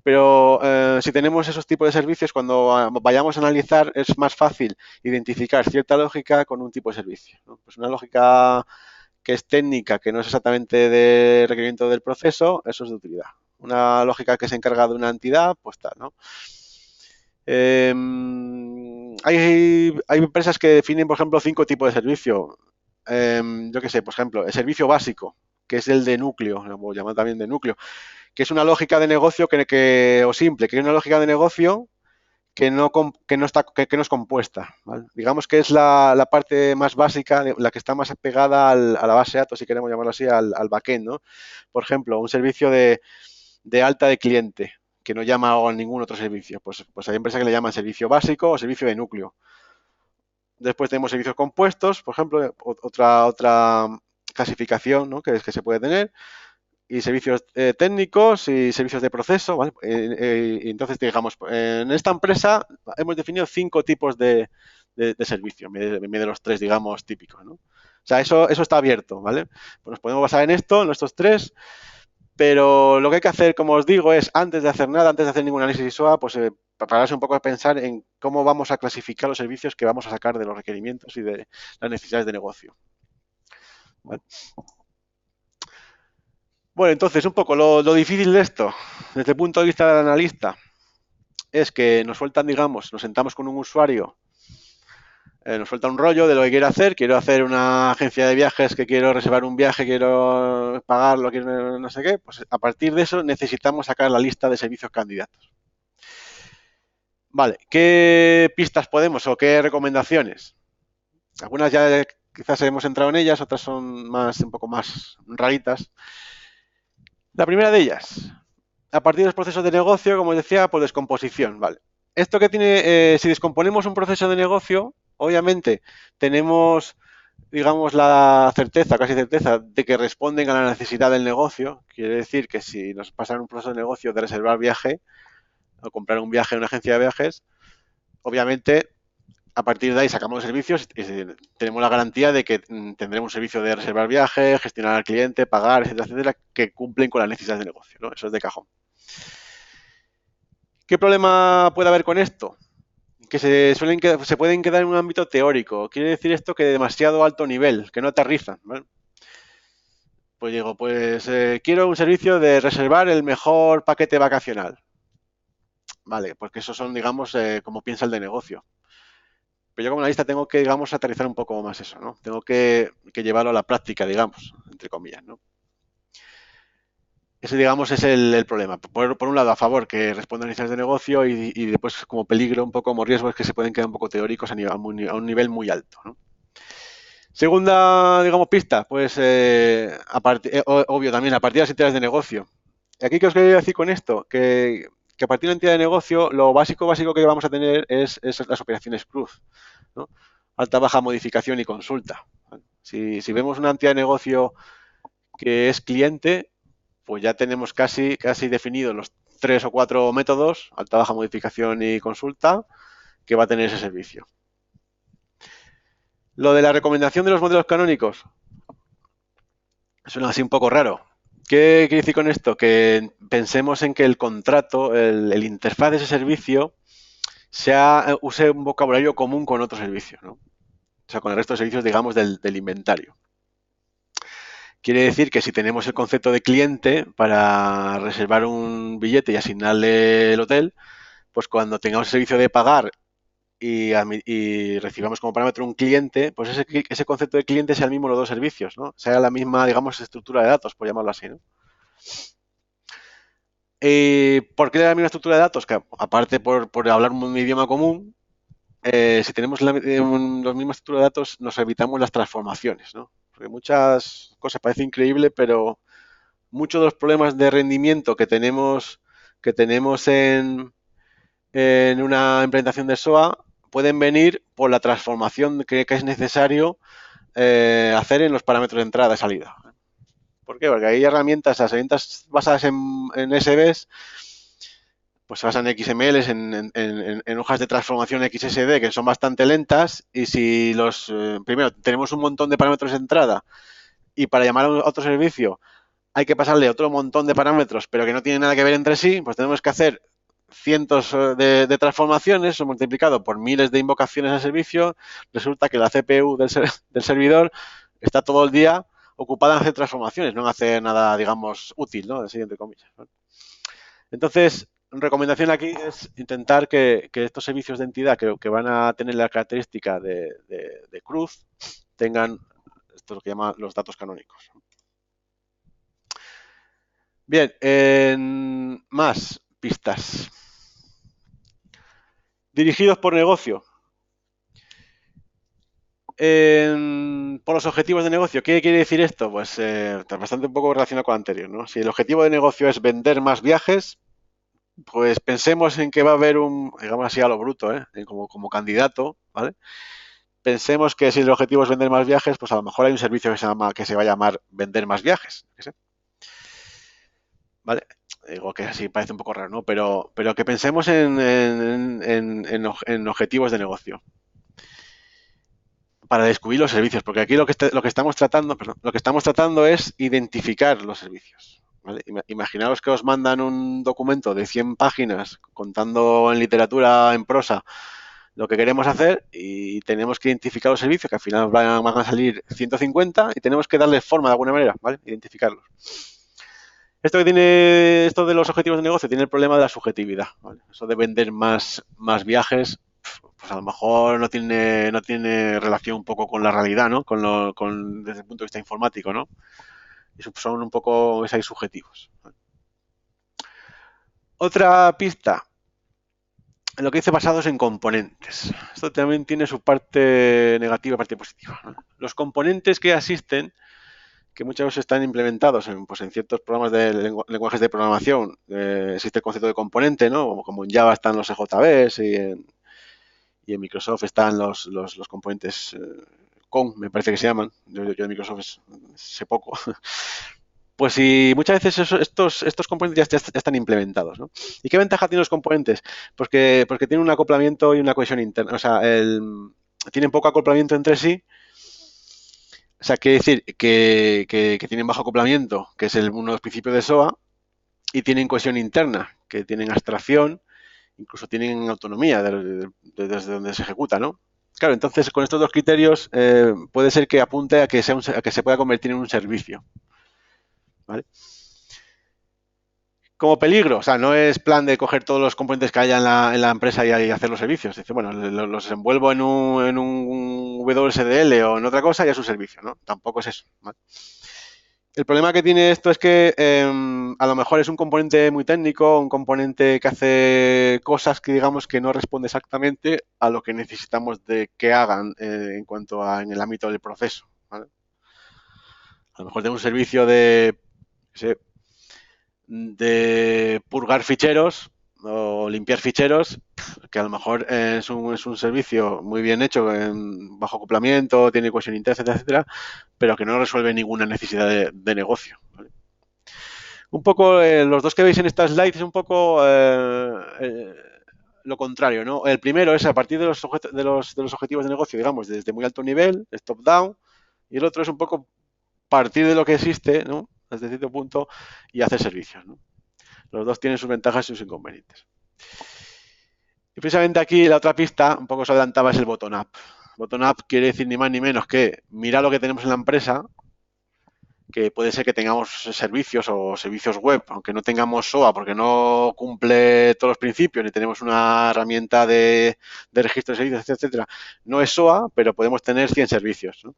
pero si tenemos esos tipos de servicios, cuando vayamos a analizar es más fácil identificar cierta lógica con un tipo de servicio, ¿no? Pues una lógica que es técnica, que no es exactamente de requerimiento del proceso, eso es de utilidad. Una lógica que se encarga de una entidad, pues tal, ¿no? Hay empresas que definen, por ejemplo, 5 tipos de servicio. Yo qué sé, por ejemplo, el servicio básico, que es el de núcleo, lo llamado también de núcleo, que es una lógica de negocio o simple, que es una lógica de negocio que no es compuesta, ¿vale? Digamos que es la parte más básica, la que está más pegada a la base de datos, si queremos llamarlo así, al backend, ¿no? Por ejemplo, un servicio de alta de cliente, que no llama a ningún otro servicio. Pues hay empresas que le llaman servicio básico o servicio de núcleo. Después tenemos servicios compuestos, por ejemplo, otra clasificación, ¿no? que se puede tener, y servicios técnicos y servicios de proceso, ¿vale? Y entonces, digamos, en esta empresa hemos definido 5 tipos de servicio, en vez de los 3, digamos, típicos, ¿no? O sea, eso está abierto, ¿vale? Pues nos podemos basar en esto, en estos 3, pero lo que hay que hacer, como os digo, es antes de hacer nada, antes de hacer ningún análisis SOA, pues pararse un poco a pensar en cómo vamos a clasificar los servicios que vamos a sacar de los requerimientos y de las necesidades de negocio. ¿Vale? Bueno, entonces, un poco lo difícil de esto, desde el punto de vista del analista, es que nos sueltan, digamos, nos sentamos con un usuario, nos suelta un rollo de lo que quiero hacer una agencia de viajes, que quiero reservar un viaje, quiero pagarlo, quiero no sé qué, pues a partir de eso necesitamos sacar la lista de servicios candidatos. Vale, ¿qué pistas podemos o qué recomendaciones? Algunas ya quizás hemos entrado en ellas, otras son un poco más raritas. La primera de ellas, a partir de los procesos de negocio, como os decía, por descomposición, ¿vale? Esto que tiene, si descomponemos un proceso de negocio, obviamente tenemos, digamos, la certeza, casi certeza, de que responden a la necesidad del negocio. Quiere decir que si nos pasan un proceso de negocio de reservar viaje o comprar un viaje en una agencia de viajes, obviamente a partir de ahí sacamos los servicios y tenemos la garantía de que tendremos un servicio de reservar viaje, gestionar al cliente, pagar, etcétera, etcétera, que cumplen con las necesidades de negocio, ¿no? Eso es de cajón. ¿Qué problema puede haber con esto? Que se pueden quedar en un ámbito teórico. Quiere decir esto que de demasiado alto nivel, que no aterrizan, ¿vale? Pues digo, quiero un servicio de reservar el mejor paquete vacacional. Vale, porque esos son, digamos, como piensa el de negocio. Pero yo como analista tengo que, digamos, aterrizar un poco más eso, ¿no? Tengo que llevarlo a la práctica, digamos, entre comillas, ¿no? Ese, digamos, es el problema. Por un lado, a favor, que respondan a necesidades de negocio y después como peligro, un poco como riesgo, es que se pueden quedar un poco teóricos a un nivel muy alto, ¿no? Segunda, digamos, pista, pues, obvio también, a partir de las entidades de negocio. Aquí, ¿qué os quería decir con esto? Que a partir de una entidad de negocio, lo básico que vamos a tener es las operaciones cruz, ¿no? Alta, baja, modificación y consulta. Si vemos una entidad de negocio que es cliente, pues ya tenemos casi definidos los 3 o 4 métodos, alta, baja, modificación y consulta, que va a tener ese servicio. Lo de la recomendación de los modelos canónicos suena así un poco raro. ¿Qué quiere decir con esto? Que pensemos en que el contrato, el interfaz de ese servicio, use un vocabulario común con otro servicio, ¿no? O sea, con el resto de servicios, digamos, del inventario. Quiere decir que si tenemos el concepto de cliente para reservar un billete y asignarle el hotel, pues cuando tengamos el servicio de pagar y recibamos como parámetro un cliente, pues ese concepto de cliente sea el mismo en los dos servicios, ¿no? Sea la misma, digamos, estructura de datos, por llamarlo así, ¿no? ¿Por qué la misma estructura de datos? Que aparte por hablar un idioma común, si tenemos los mismos estructura de datos, nos evitamos las transformaciones, ¿no? Porque muchas cosas parece increíble, pero muchos de los problemas de rendimiento que tenemos en una implementación de SOA pueden venir por la transformación que es necesario hacer en los parámetros de entrada y salida. ¿Por qué? Porque hay las herramientas basadas en SVs, pues se basan en XMLs, en hojas de transformación XSD que son bastante lentas y si primero tenemos un montón de parámetros de entrada y para llamar a otro servicio hay que pasarle otro montón de parámetros pero que no tienen nada que ver entre sí, pues tenemos que hacer cientos de transformaciones, eso multiplicado por miles de invocaciones al servicio, resulta que la CPU del servidor está todo el día ocupada en hacer transformaciones, no en hacer nada, digamos, útil, ¿no? De siguiente comillas, ¿no? Entonces, recomendación aquí es intentar que estos servicios de entidad que van a tener la característica de cruz tengan esto es lo que llaman los datos canónicos. Bien, más pistas. Dirigidos por negocio. Por los objetivos de negocio, ¿qué quiere decir esto? Pues está bastante un poco relacionado con lo anterior, ¿no? Si el objetivo de negocio es vender más viajes, pues pensemos en que va a haber digamos así a lo bruto, como candidato, ¿vale? Pensemos que si el objetivo es vender más viajes, pues a lo mejor hay un servicio que se va a llamar vender más viajes, ¿qué sé? ¿Vale? Digo que así parece un poco raro, ¿no? Pero que pensemos en objetivos de negocio para descubrir los servicios, porque aquí lo que estamos tratando es identificar los servicios. ¿Vale? Imaginaos que os mandan un documento de 100 páginas contando en literatura, en prosa, lo que queremos hacer y tenemos que identificar los servicios, que al final van a salir 150 y tenemos que darles forma de alguna manera, ¿vale? Identificarlos. Esto de los objetivos de negocio tiene el problema de la subjetividad, ¿vale? Eso de vender más viajes, pues a lo mejor no tiene relación un poco con la realidad, ¿no? Desde el punto de vista informático, ¿no? Y son un poco ahí subjetivos. Otra pista, lo que dice basados en componentes. Esto también tiene su parte negativa y parte positiva, ¿no? Los componentes que asisten, que muchas veces están implementados en ciertos programas de lenguajes de programación, existe el concepto de componente, ¿no? Como en Java están los EJBs y en Microsoft están los componentes CON, me parece que se llaman. Yo de Microsoft sé poco. Pues si muchas veces estos componentes ya están implementados, ¿no? ¿Y qué ventaja tienen los componentes? Pues porque tienen un acoplamiento y una cohesión interna. O sea, tienen poco acoplamiento entre sí. O sea, quiere decir que tienen bajo acoplamiento, que es uno de los principios de SOA, y tienen cohesión interna, que tienen abstracción, incluso tienen autonomía desde donde se ejecuta, ¿no? Claro, entonces con estos dos criterios puede ser que apunte a que se pueda convertir en un servicio, ¿vale? Como peligro, o sea, no es plan de coger todos los componentes que haya en la empresa y hacer los servicios. Dice, bueno, los envuelvo en un WSDL o en otra cosa y es un servicio, ¿no? Tampoco es eso, ¿vale? El problema que tiene esto es que a lo mejor es un componente muy técnico, un componente que hace cosas que digamos que no responde exactamente a lo que necesitamos de que hagan en cuanto a en el ámbito del proceso, ¿vale? A lo mejor tengo un servicio de purgar ficheros o limpiar ficheros, que a lo mejor es un servicio muy bien hecho, bajo acoplamiento, tiene cohesión interna, etcétera, pero que no resuelve ninguna necesidad de negocio, ¿vale? Un poco, los dos que veis en esta slide es un poco lo contrario, ¿no? El primero es a partir de los objetivos de negocio, digamos, desde muy alto nivel, es top-down, y el otro es un poco partir de lo que existe, ¿no? Desde cierto punto y hacer servicios, ¿no? Los dos tienen sus ventajas y sus inconvenientes. Y precisamente aquí la otra pista, un poco os adelantaba, es el bottom-up. Bottom-up quiere decir ni más ni menos que mira lo que tenemos en la empresa que puede ser que tengamos servicios o servicios web, aunque no tengamos SOA porque no cumple todos los principios, ni tenemos una herramienta de registro de servicios, etcétera. No es SOA, pero podemos tener 100 servicios, ¿no?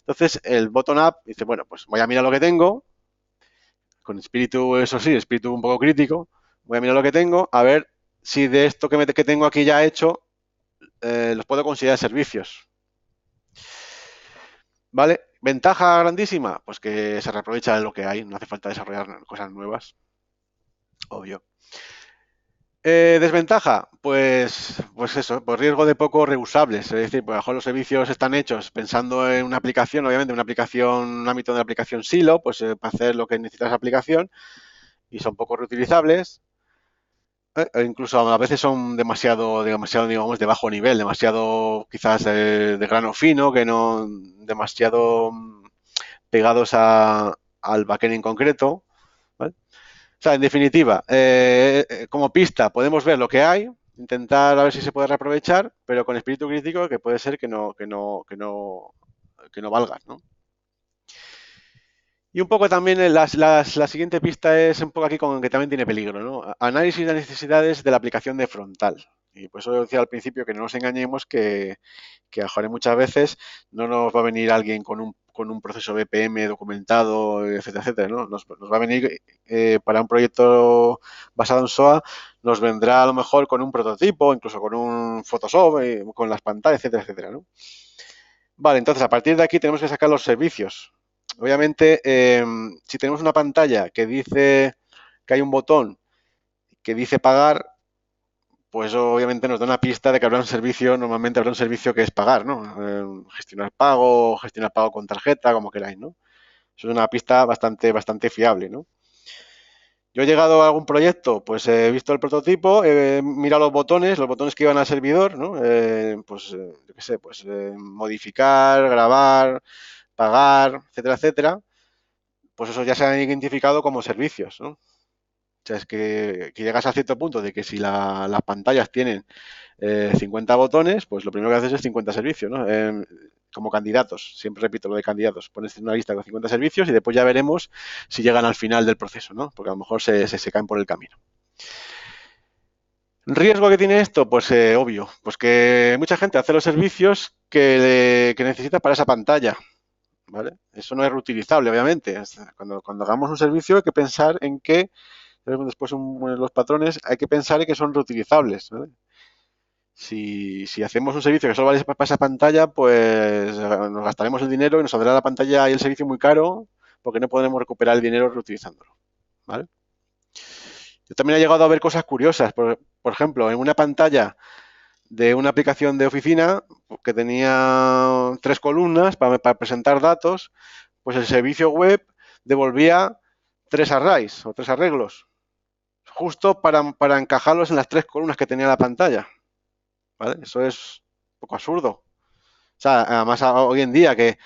Entonces, el bottom-up dice, bueno, pues voy a mirar lo que tengo, con espíritu, eso sí, espíritu un poco crítico, voy a mirar lo que tengo, a ver si de esto que tengo aquí ya hecho, los puedo considerar servicios. ¿Vale? ¿Ventaja grandísima? Pues que se reaprovecha de lo que hay, no hace falta desarrollar cosas nuevas, obvio. ¿Desventaja? Pues eso, pues riesgo de poco reusables. Es decir, pues a lo mejor los servicios están hechos pensando en una aplicación, obviamente, un ámbito de la aplicación silo, pues para hacer lo que necesita esa aplicación, y son poco reutilizables. Incluso a veces son demasiado, digamos, de bajo nivel, demasiado quizás de grano fino, que no demasiado pegados al backend en concreto, ¿vale? O sea, en definitiva, como pista podemos ver lo que hay, intentar a ver si se puede reaprovechar, pero con espíritu crítico que puede ser que no valga, ¿no? Y un poco también la siguiente pista es un poco aquí con que también tiene peligro, ¿no? Análisis de necesidades de la aplicación de frontal. Y por eso decía al principio que no nos engañemos que a Jorge muchas veces no nos va a venir alguien con un proceso BPM documentado, etcétera, etcétera, ¿no? Nos va a venir para un proyecto basado en SOA, nos vendrá a lo mejor con un prototipo, incluso con un Photoshop, con las pantallas, etcétera, etcétera, ¿no? Vale, entonces a partir de aquí tenemos que sacar los servicios. Obviamente, si tenemos una pantalla que dice que hay un botón que dice pagar, pues obviamente nos da una pista de que habrá un servicio, normalmente habrá un servicio que es pagar, ¿no? Gestionar pago con tarjeta, como queráis, ¿no? Eso es una pista bastante fiable, ¿no? Yo he llegado a algún proyecto, pues he visto el prototipo, he mirado los botones que iban al servidor, ¿no? Yo qué sé, pues modificar, grabar, pagar, etcétera, etcétera. Pues eso ya se han identificado como servicios, ¿no? O sea, es que llegas a cierto punto de que si las pantallas tienen 50 botones, pues lo primero que haces es 50 servicios, ¿no? Como candidatos, siempre repito lo de candidatos, pones una lista con 50 servicios y después ya veremos si llegan al final del proceso, ¿no? Porque a lo mejor se caen por el camino. ¿Riesgo que tiene esto? Pues obvio, pues que mucha gente hace los servicios que necesita para esa pantalla, ¿vale? Eso no es reutilizable, obviamente. Cuando hagamos un servicio hay que pensar en que, después los patrones, hay que pensar en que son reutilizables, ¿vale? Si hacemos un servicio que solo vale para esa pantalla, pues nos gastaremos el dinero y nos saldrá la pantalla y el servicio muy caro porque no podremos recuperar el dinero reutilizándolo, ¿vale? Yo también he llegado a ver cosas curiosas. Por ejemplo, en una pantalla de una aplicación de oficina que tenía 3 columnas para presentar datos, pues el servicio web devolvía 3 arrays o 3 arreglos, justo para encajarlos en las 3 columnas que tenía la pantalla, ¿vale? Eso es un poco absurdo. O sea, además hoy en día que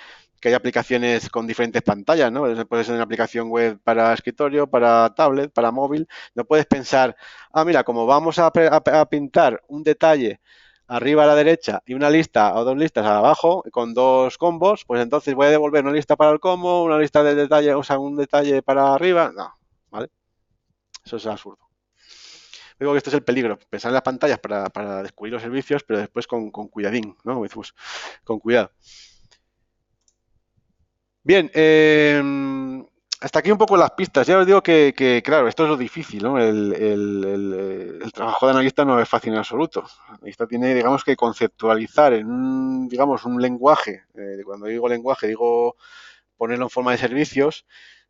hay aplicaciones con diferentes pantallas, ¿no? Puede ser una aplicación web para escritorio, para tablet, para móvil. No puedes pensar, mira, como vamos a pintar un detalle arriba a la derecha y una lista o 2 listas abajo con 2 combos, pues entonces voy a devolver una lista para el combo, una lista de detalle, o sea, un detalle para arriba. No, ¿vale? Eso es absurdo. Digo que este es el peligro, pensar en las pantallas para descubrir los servicios, pero después con cuidadín, ¿no? Como decimos, con cuidado. Bien, hasta aquí un poco las pistas. Ya os digo claro, esto es lo difícil, ¿no? El trabajo de analista no es fácil en absoluto. El analista tiene, digamos, que conceptualizar en digamos, un lenguaje. Cuando digo lenguaje, digo ponerlo en forma de servicios,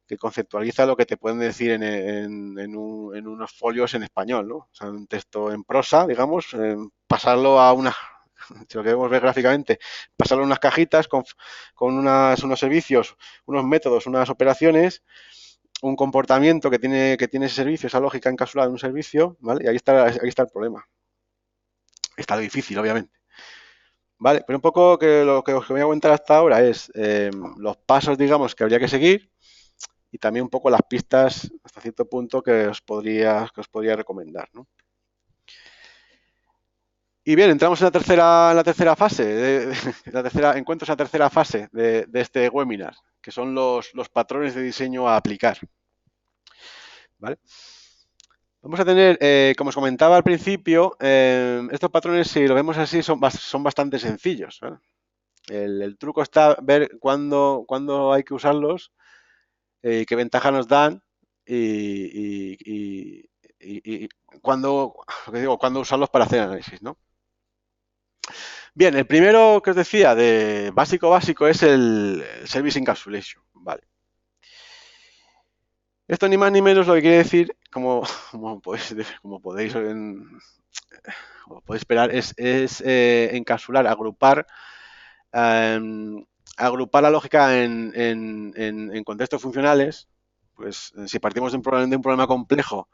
que conceptualiza lo que te pueden decir en unos folios en español, ¿no? O sea, un texto en prosa, digamos, pasarlo a si lo queremos ver gráficamente, pasarlo a unas cajitas con unos servicios, unos métodos, unas operaciones, un comportamiento que tiene ese servicio, esa lógica encapsulada en un servicio, ¿vale? Y ahí está el problema. Está lo difícil, obviamente. Vale, pero un poco que lo que os voy a comentar hasta ahora es los pasos, digamos, que habría que seguir y también un poco las pistas hasta cierto punto que os podría recomendar, ¿no? Y bien, entramos en la tercera fase, encuentros en la tercera fase de este webinar, que son los patrones de diseño a aplicar. ¿Vale? Vamos a tener, como os comentaba al principio, estos patrones, si lo vemos así, son bastante sencillos, ¿vale? El truco está ver cuándo hay que usarlos, qué ventaja nos dan y cuándo, lo que digo, cuándo usarlos para hacer análisis, ¿no? Bien, el primero que os decía de básico es el Service Encapsulation, ¿vale? Esto ni más ni menos lo que quiere decir, como podéis esperar, es encapsular, agrupar la lógica en contextos funcionales. Pues si partimos de un problema complejo,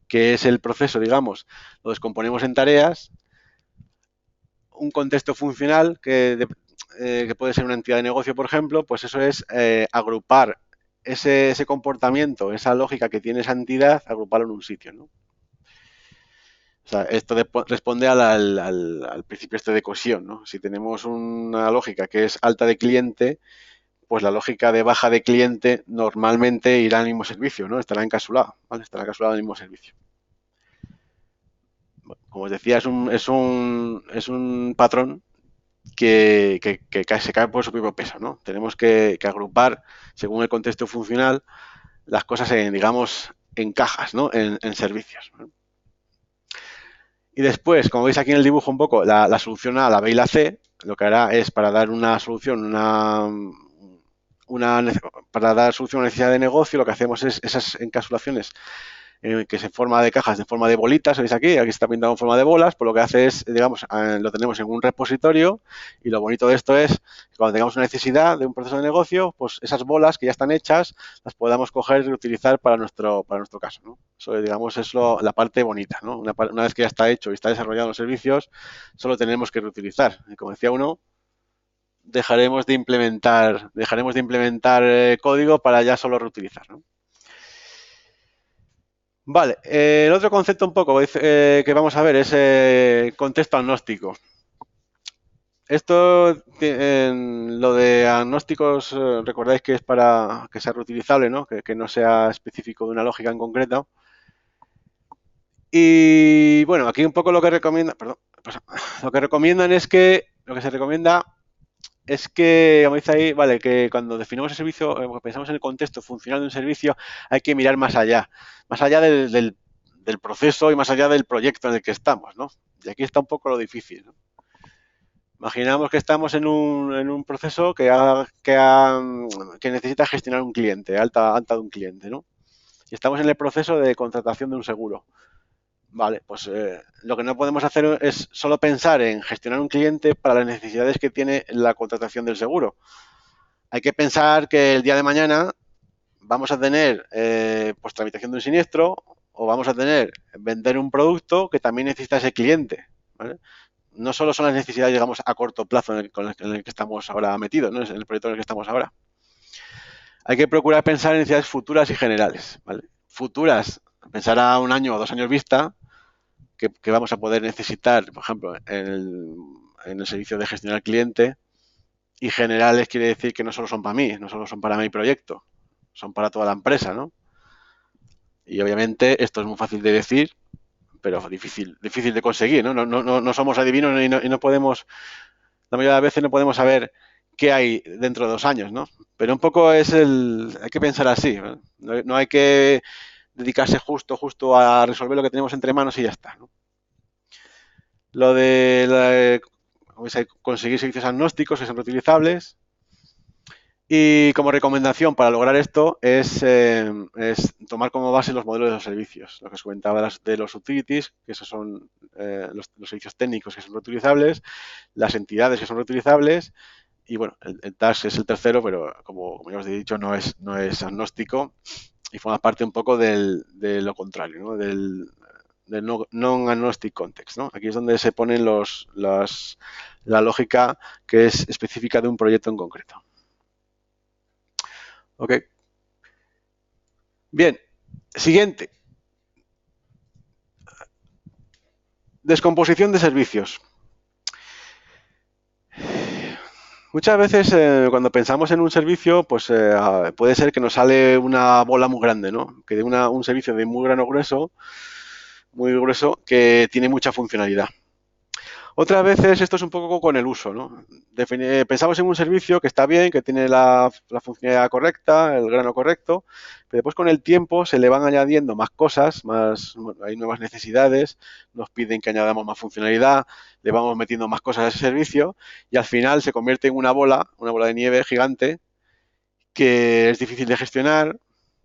que es el proceso, digamos, lo descomponemos en tareas. Un contexto funcional que puede ser una entidad de negocio, por ejemplo, pues eso es agrupar ese comportamiento, esa lógica que tiene esa entidad, agruparlo en un sitio, ¿no? O sea, esto responde al principio este de cohesión, ¿no? Si tenemos una lógica que es alta de cliente, pues la lógica de baja de cliente normalmente irá al mismo servicio, ¿no? Estará encapsulada, ¿vale? Estará encapsulada en el mismo servicio. Bueno, como os decía, es un patrón que se cae por su propio peso, ¿no? Tenemos que agrupar, según el contexto funcional, las cosas digamos, en cajas, ¿no? En servicios, ¿no? Y después, como veis aquí en el dibujo un poco, la solución A, la B y la C, lo que hará es para dar una solución, para dar solución a una necesidad de negocio, lo que hacemos es esas encapsulaciones que se forma de cajas de forma de bolitas, ¿veis aquí? Aquí está pintado en forma de bolas, pues lo que hace es, digamos, lo tenemos en un repositorio y lo bonito de esto es que cuando tengamos una necesidad de un proceso de negocio, pues esas bolas que ya están hechas las podamos coger y reutilizar para nuestro caso, ¿no? Eso, digamos, es la parte bonita, ¿no? Una vez que ya está hecho y está desarrollado los servicios, solo tenemos que reutilizar. Y como decía uno, dejaremos de implementar código para ya solo reutilizar, ¿no? Vale, el otro concepto un poco que vamos a ver es contexto agnóstico. Esto, lo de agnósticos, recordáis que es para que sea reutilizable, ¿no? Que no sea específico de una lógica en concreto. Y bueno, aquí un poco lo que recomiendan, lo que se recomienda es que, como dice ahí, vale, que cuando definimos el servicio, pensamos en el contexto funcional de un servicio, hay que mirar más allá del proceso y más allá del proyecto en el que estamos, ¿no? Y aquí está un poco lo difícil, ¿no? Imaginamos que estamos en un proceso que necesita gestionar un cliente, alta de un cliente, ¿no? Y estamos en el proceso de contratación de un seguro. Vale, pues lo que no podemos hacer es solo pensar en gestionar un cliente para las necesidades que tiene la contratación del seguro. Hay que pensar que el día de mañana vamos a tener pues tramitación de un siniestro o vamos a tener vender un producto que también necesita ese cliente, ¿vale? No solo son las necesidades, digamos, a corto plazo en el que estamos ahora metidos, ¿no? En el proyecto en el que estamos ahora. Hay que procurar pensar en necesidades futuras y generales, ¿vale? Futuras, pensar a 1 año o 2 años vista, que vamos a poder necesitar, por ejemplo, en el servicio de gestión al cliente, y generales quiere decir que no solo son para mí, no solo son para mi proyecto, son para toda la empresa, ¿no? Y obviamente esto es muy fácil de decir, pero difícil de conseguir, ¿no? No somos adivinos y no podemos, la mayoría de las veces no podemos saber qué hay dentro de 2 años, ¿no? Pero un poco hay que pensar así, ¿no? No hay que dedicarse justo a resolver lo que tenemos entre manos y ya está, ¿no? Lo de conseguir servicios agnósticos que son reutilizables. Y como recomendación para lograr esto es tomar como base los modelos de los servicios. Lo que os comentaba de los utilities, que esos son los servicios técnicos que son reutilizables, las entidades que son reutilizables, y bueno, el task es el tercero, pero como ya os he dicho, no es agnóstico y forma parte un poco de lo contrario, ¿no? Del non-agnostic context, ¿no? Aquí es donde se ponen la lógica que es específica de un proyecto en concreto. Ok. Bien. Siguiente. Descomposición de servicios. Muchas veces cuando pensamos en un servicio, pues puede ser que nos sale una bola muy grande, ¿no? Que de un servicio de muy grueso, que tiene mucha funcionalidad. Otras veces esto es un poco con el uso, ¿no? Pensamos en un servicio que está bien, que tiene la funcionalidad correcta, el grano correcto, pero después con el tiempo se le van añadiendo más cosas, bueno, hay nuevas necesidades, nos piden que añadamos más funcionalidad, le vamos metiendo más cosas a ese servicio y al final se convierte en una bola de nieve gigante que es difícil de gestionar,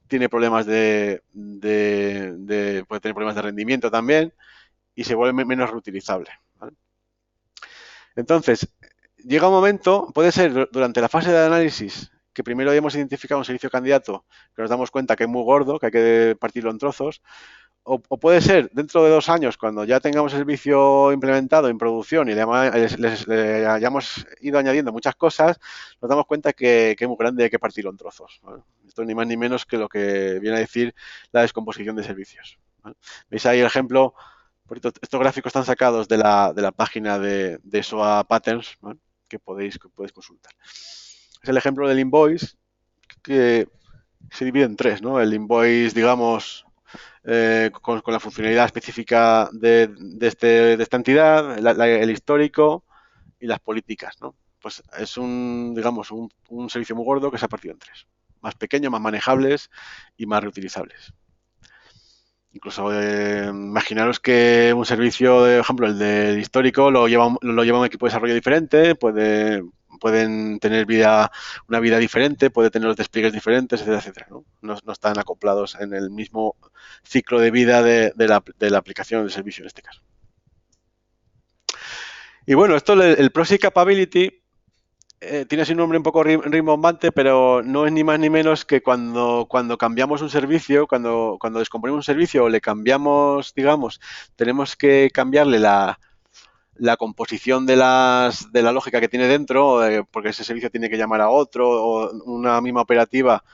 tiene problemas puede tener problemas de rendimiento también y se vuelve menos reutilizable, ¿vale? Entonces, llega un momento, puede ser durante la fase de análisis, que primero hemos identificado un servicio candidato, que nos damos cuenta que es muy gordo, que hay que partirlo en trozos, o puede ser dentro de 2 años, cuando ya tengamos el servicio implementado en producción y le hayamos ido añadiendo muchas cosas, nos damos cuenta que es muy grande y hay que partirlo en trozos, ¿vale? Esto ni más ni menos que lo que viene a decir la descomposición de servicios, ¿vale? Veis ahí el ejemplo. Por cierto, estos gráficos están sacados de la página de SOA Patterns, ¿vale? Que podéis consultar. Es el ejemplo del invoice que se divide en tres, ¿no? El invoice, digamos, con la funcionalidad específica de esta entidad, el histórico y las políticas, ¿no? Pues es digamos, un servicio muy gordo que se ha partido en tres. Más pequeños, más manejables y más reutilizables. Incluso imaginaros que un servicio, por ejemplo, el del histórico, lo lleva un equipo de desarrollo diferente, pueden tener una vida diferente, puede tener los despliegues diferentes, etcétera, etcétera, ¿no? No están acoplados en el mismo ciclo de vida de la aplicación del servicio en este caso. Y bueno, esto, el Proxy Capability, tiene así un nombre un poco rimbombante, pero no es ni más ni menos que cuando cambiamos un servicio, cuando descomponemos un servicio o le cambiamos, digamos, tenemos que cambiarle la composición de la lógica que tiene dentro, porque ese servicio tiene que llamar a otro, o una misma operativa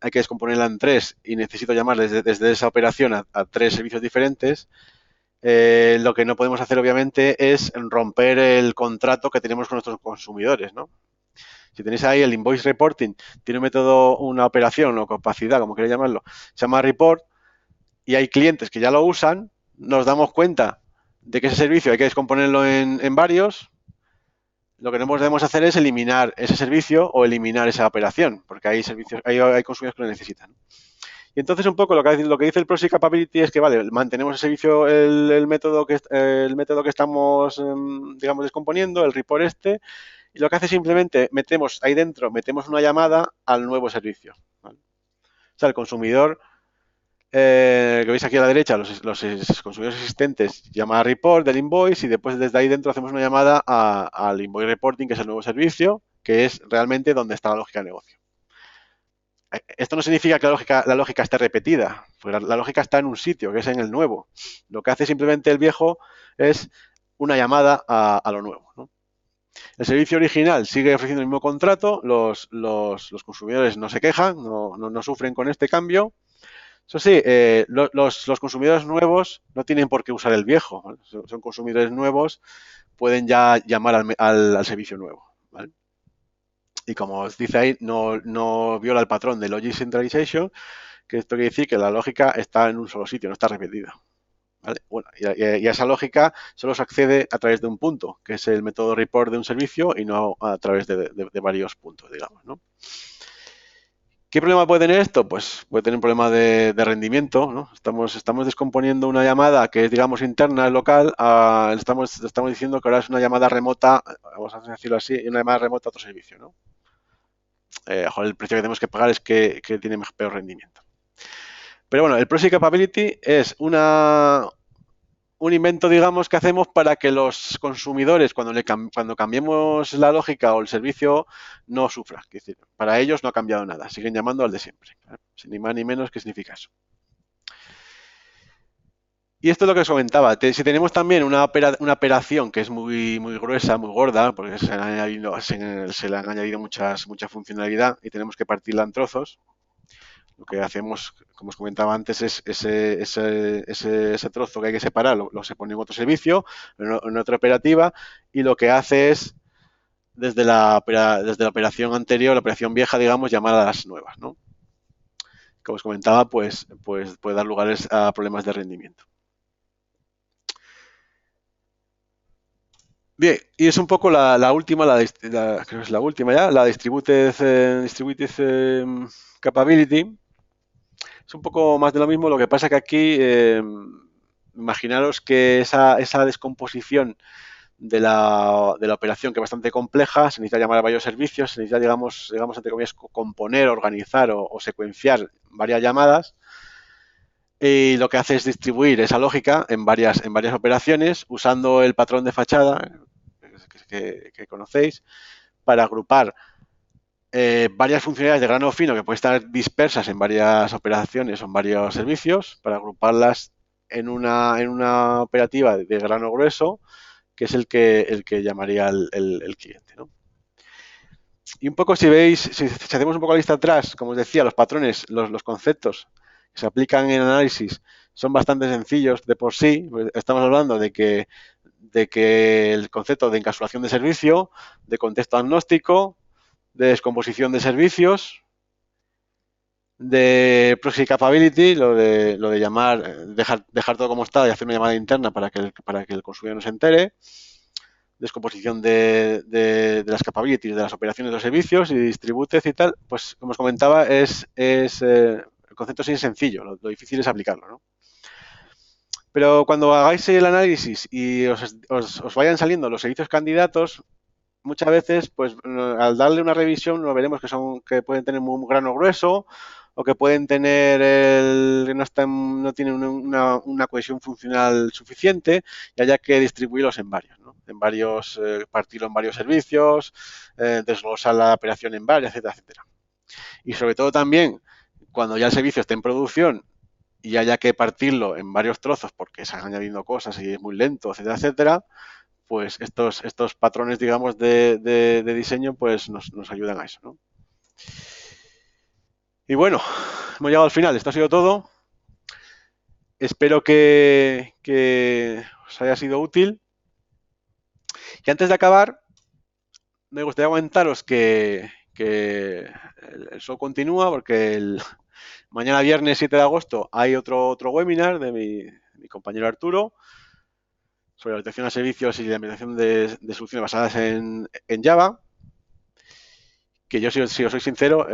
hay que descomponerla en tres y necesito llamar desde esa operación a tres servicios diferentes. Lo que no podemos hacer, obviamente, es romper el contrato que tenemos con nuestros consumidores, ¿no? Si tenéis ahí el invoice reporting, tiene un método, una operación o capacidad, como queréis llamarlo, se llama report, y hay clientes que ya lo usan, nos damos cuenta de que ese servicio hay que descomponerlo en varios. Lo que no debemos hacer es eliminar ese servicio o eliminar esa operación, porque hay consumidores que lo necesitan. Y entonces un poco lo que dice el Proxy Capability es que, vale, mantenemos el servicio, el método que estamos, digamos, descomponiendo, el report y lo que hace simplemente ahí dentro metemos una llamada al nuevo servicio, ¿vale? O sea, el consumidor, que veis aquí a la derecha, los consumidores existentes, llama a report del invoice y después desde ahí dentro hacemos una llamada al invoice reporting, que es el nuevo servicio, que es realmente donde está la lógica de negocio. Esto no significa que la lógica esté repetida, porque la lógica está en un sitio, que es en el nuevo. Lo que hace simplemente el viejo es una llamada a lo nuevo, ¿no? El servicio original sigue ofreciendo el mismo contrato, los consumidores no se quejan, no sufren con este cambio. Eso sí, los consumidores nuevos no tienen por qué usar el viejo, ¿vale? Son consumidores nuevos, pueden ya llamar al servicio nuevo, ¿vale? Y como os dice ahí, no viola el patrón de Logic Centralization, que esto quiere decir que la lógica está en un solo sitio, no está repetida, ¿vale? Bueno, y a esa lógica solo se accede a través de un punto, que es el método report de un servicio y no a través de varios puntos, digamos, ¿no? ¿Qué problema puede tener esto? Pues puede tener un problema de rendimiento, ¿no? Estamos descomponiendo una llamada que es, digamos, interna, local, estamos diciendo que ahora es una llamada remota, vamos a decirlo así, una llamada remota a otro servicio, ¿no? El precio que tenemos que pagar es que tiene peor rendimiento. Pero bueno, el Proxy Capability es un invento, digamos, que hacemos para que los consumidores, cuando cambiemos la lógica o el servicio, no sufran. Es decir, para ellos no ha cambiado nada, siguen llamando al de siempre, ¿vale? Sin ni más ni menos, ¿qué significa eso? Y esto es lo que os comentaba. Si tenemos también una operación que es muy, muy gruesa, muy gorda, porque se le han añadido mucha funcionalidad y tenemos que partirla en trozos, lo que hacemos, como os comentaba antes, es ese trozo que hay que separar, se pone en otro servicio, en otra operativa, y lo que hace es desde la operación anterior, la operación vieja, digamos, llamar a las nuevas, ¿no? Como os comentaba, pues puede dar lugar a problemas de rendimiento. Bien, y es un poco la última, creo que es la última ya, la distributed capability. Es un poco más de lo mismo, lo que pasa que aquí, imaginaros que esa descomposición de la operación, que es bastante compleja, se necesita llamar a varios servicios, se necesita, digamos entre comillas, componer, organizar o secuenciar varias llamadas, y lo que hace es distribuir esa lógica en varias operaciones usando el patrón de fachada que conocéis para agrupar varias funcionalidades de grano fino que pueden estar dispersas en varias operaciones o en varios servicios, para agruparlas en una operativa de grano grueso, que es el que llamaría el cliente, ¿no? Y un poco, si veis, si hacemos un poco la lista atrás, como os decía, los patrones, los conceptos que se aplican en análisis son bastante sencillos de por sí. Estamos hablando de que el concepto de encapsulación de servicio, de contexto agnóstico, de descomposición de servicios, de proxy capability, lo de dejar todo como está y hacer una llamada interna para que el consumidor no se entere, descomposición de las capabilities, de las operaciones de los servicios y distributed y tal, pues como os comentaba, el concepto es sencillo, lo difícil es aplicarlo, ¿no? Pero cuando hagáis el análisis y os vayan saliendo los servicios candidatos, muchas veces, pues al darle una revisión, nos veremos que pueden tener un grano grueso o que pueden tener no tienen una cohesión funcional suficiente y haya que distribuirlos en varios, ¿no? Partirlo en varios servicios, desglosar la operación en varias, etcétera, etcétera. Y sobre todo también, cuando ya el servicio esté en producción y haya que partirlo en varios trozos porque se han añadido cosas y es muy lento, etcétera, etcétera, pues estos patrones, digamos, de diseño, pues nos ayudan a eso, ¿no? Y bueno, hemos llegado al final. Esto ha sido todo. Espero que os haya sido útil. Y antes de acabar, me gustaría comentaros que el show continúa porque mañana viernes 7 de agosto hay otro webinar de mi compañero Arturo sobre la orientación a servicios y la implementación de soluciones basadas en Java, que yo, si os soy sincero,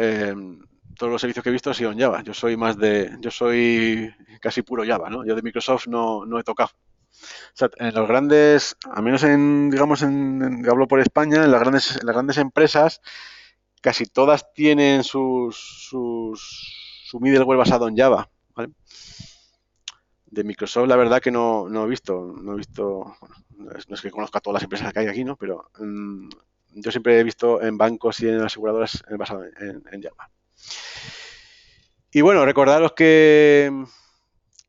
todos los servicios que he visto han sido en Java. Yo soy casi puro Java, ¿no? Yo de Microsoft no he tocado. O sea, en los grandes, al menos hablo por España, en las grandes empresas, casi todas tienen su middleware basado en Java, ¿vale? De Microsoft, la verdad que no he visto, bueno, no es que conozca todas las empresas que hay aquí, ¿no? Pero yo siempre he visto en bancos y en aseguradoras basado en Java. Y bueno, recordaros que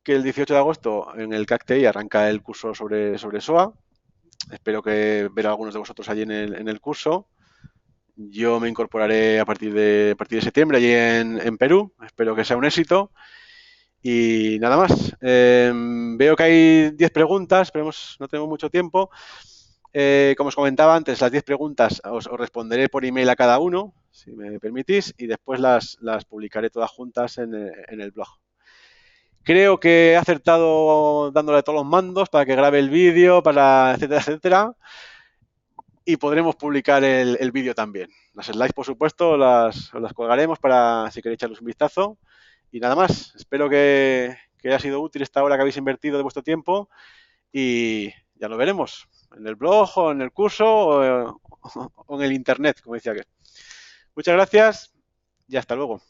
el 18 de agosto en el CACTI arranca el curso sobre SOA. Espero que ver a algunos de vosotros allí en el curso. Yo me incorporaré a partir de septiembre allí en Perú. Espero que sea un éxito. Y nada más. Veo que hay 10 preguntas, pero no tenemos mucho tiempo. Como os comentaba antes, las 10 preguntas os responderé por email a cada uno, si me permitís, y después las publicaré todas juntas en el blog. Creo que he acertado dándole todos los mandos para que grabe el vídeo, etcétera, etcétera. Y podremos publicar el vídeo también. Las slides, por supuesto, las colgaremos para si queréis echarles un vistazo. Y nada más. Espero que haya sido útil esta hora que habéis invertido de vuestro tiempo. Y ya lo veremos en el blog o en el curso o en el internet, como decía aquel. Muchas gracias y hasta luego.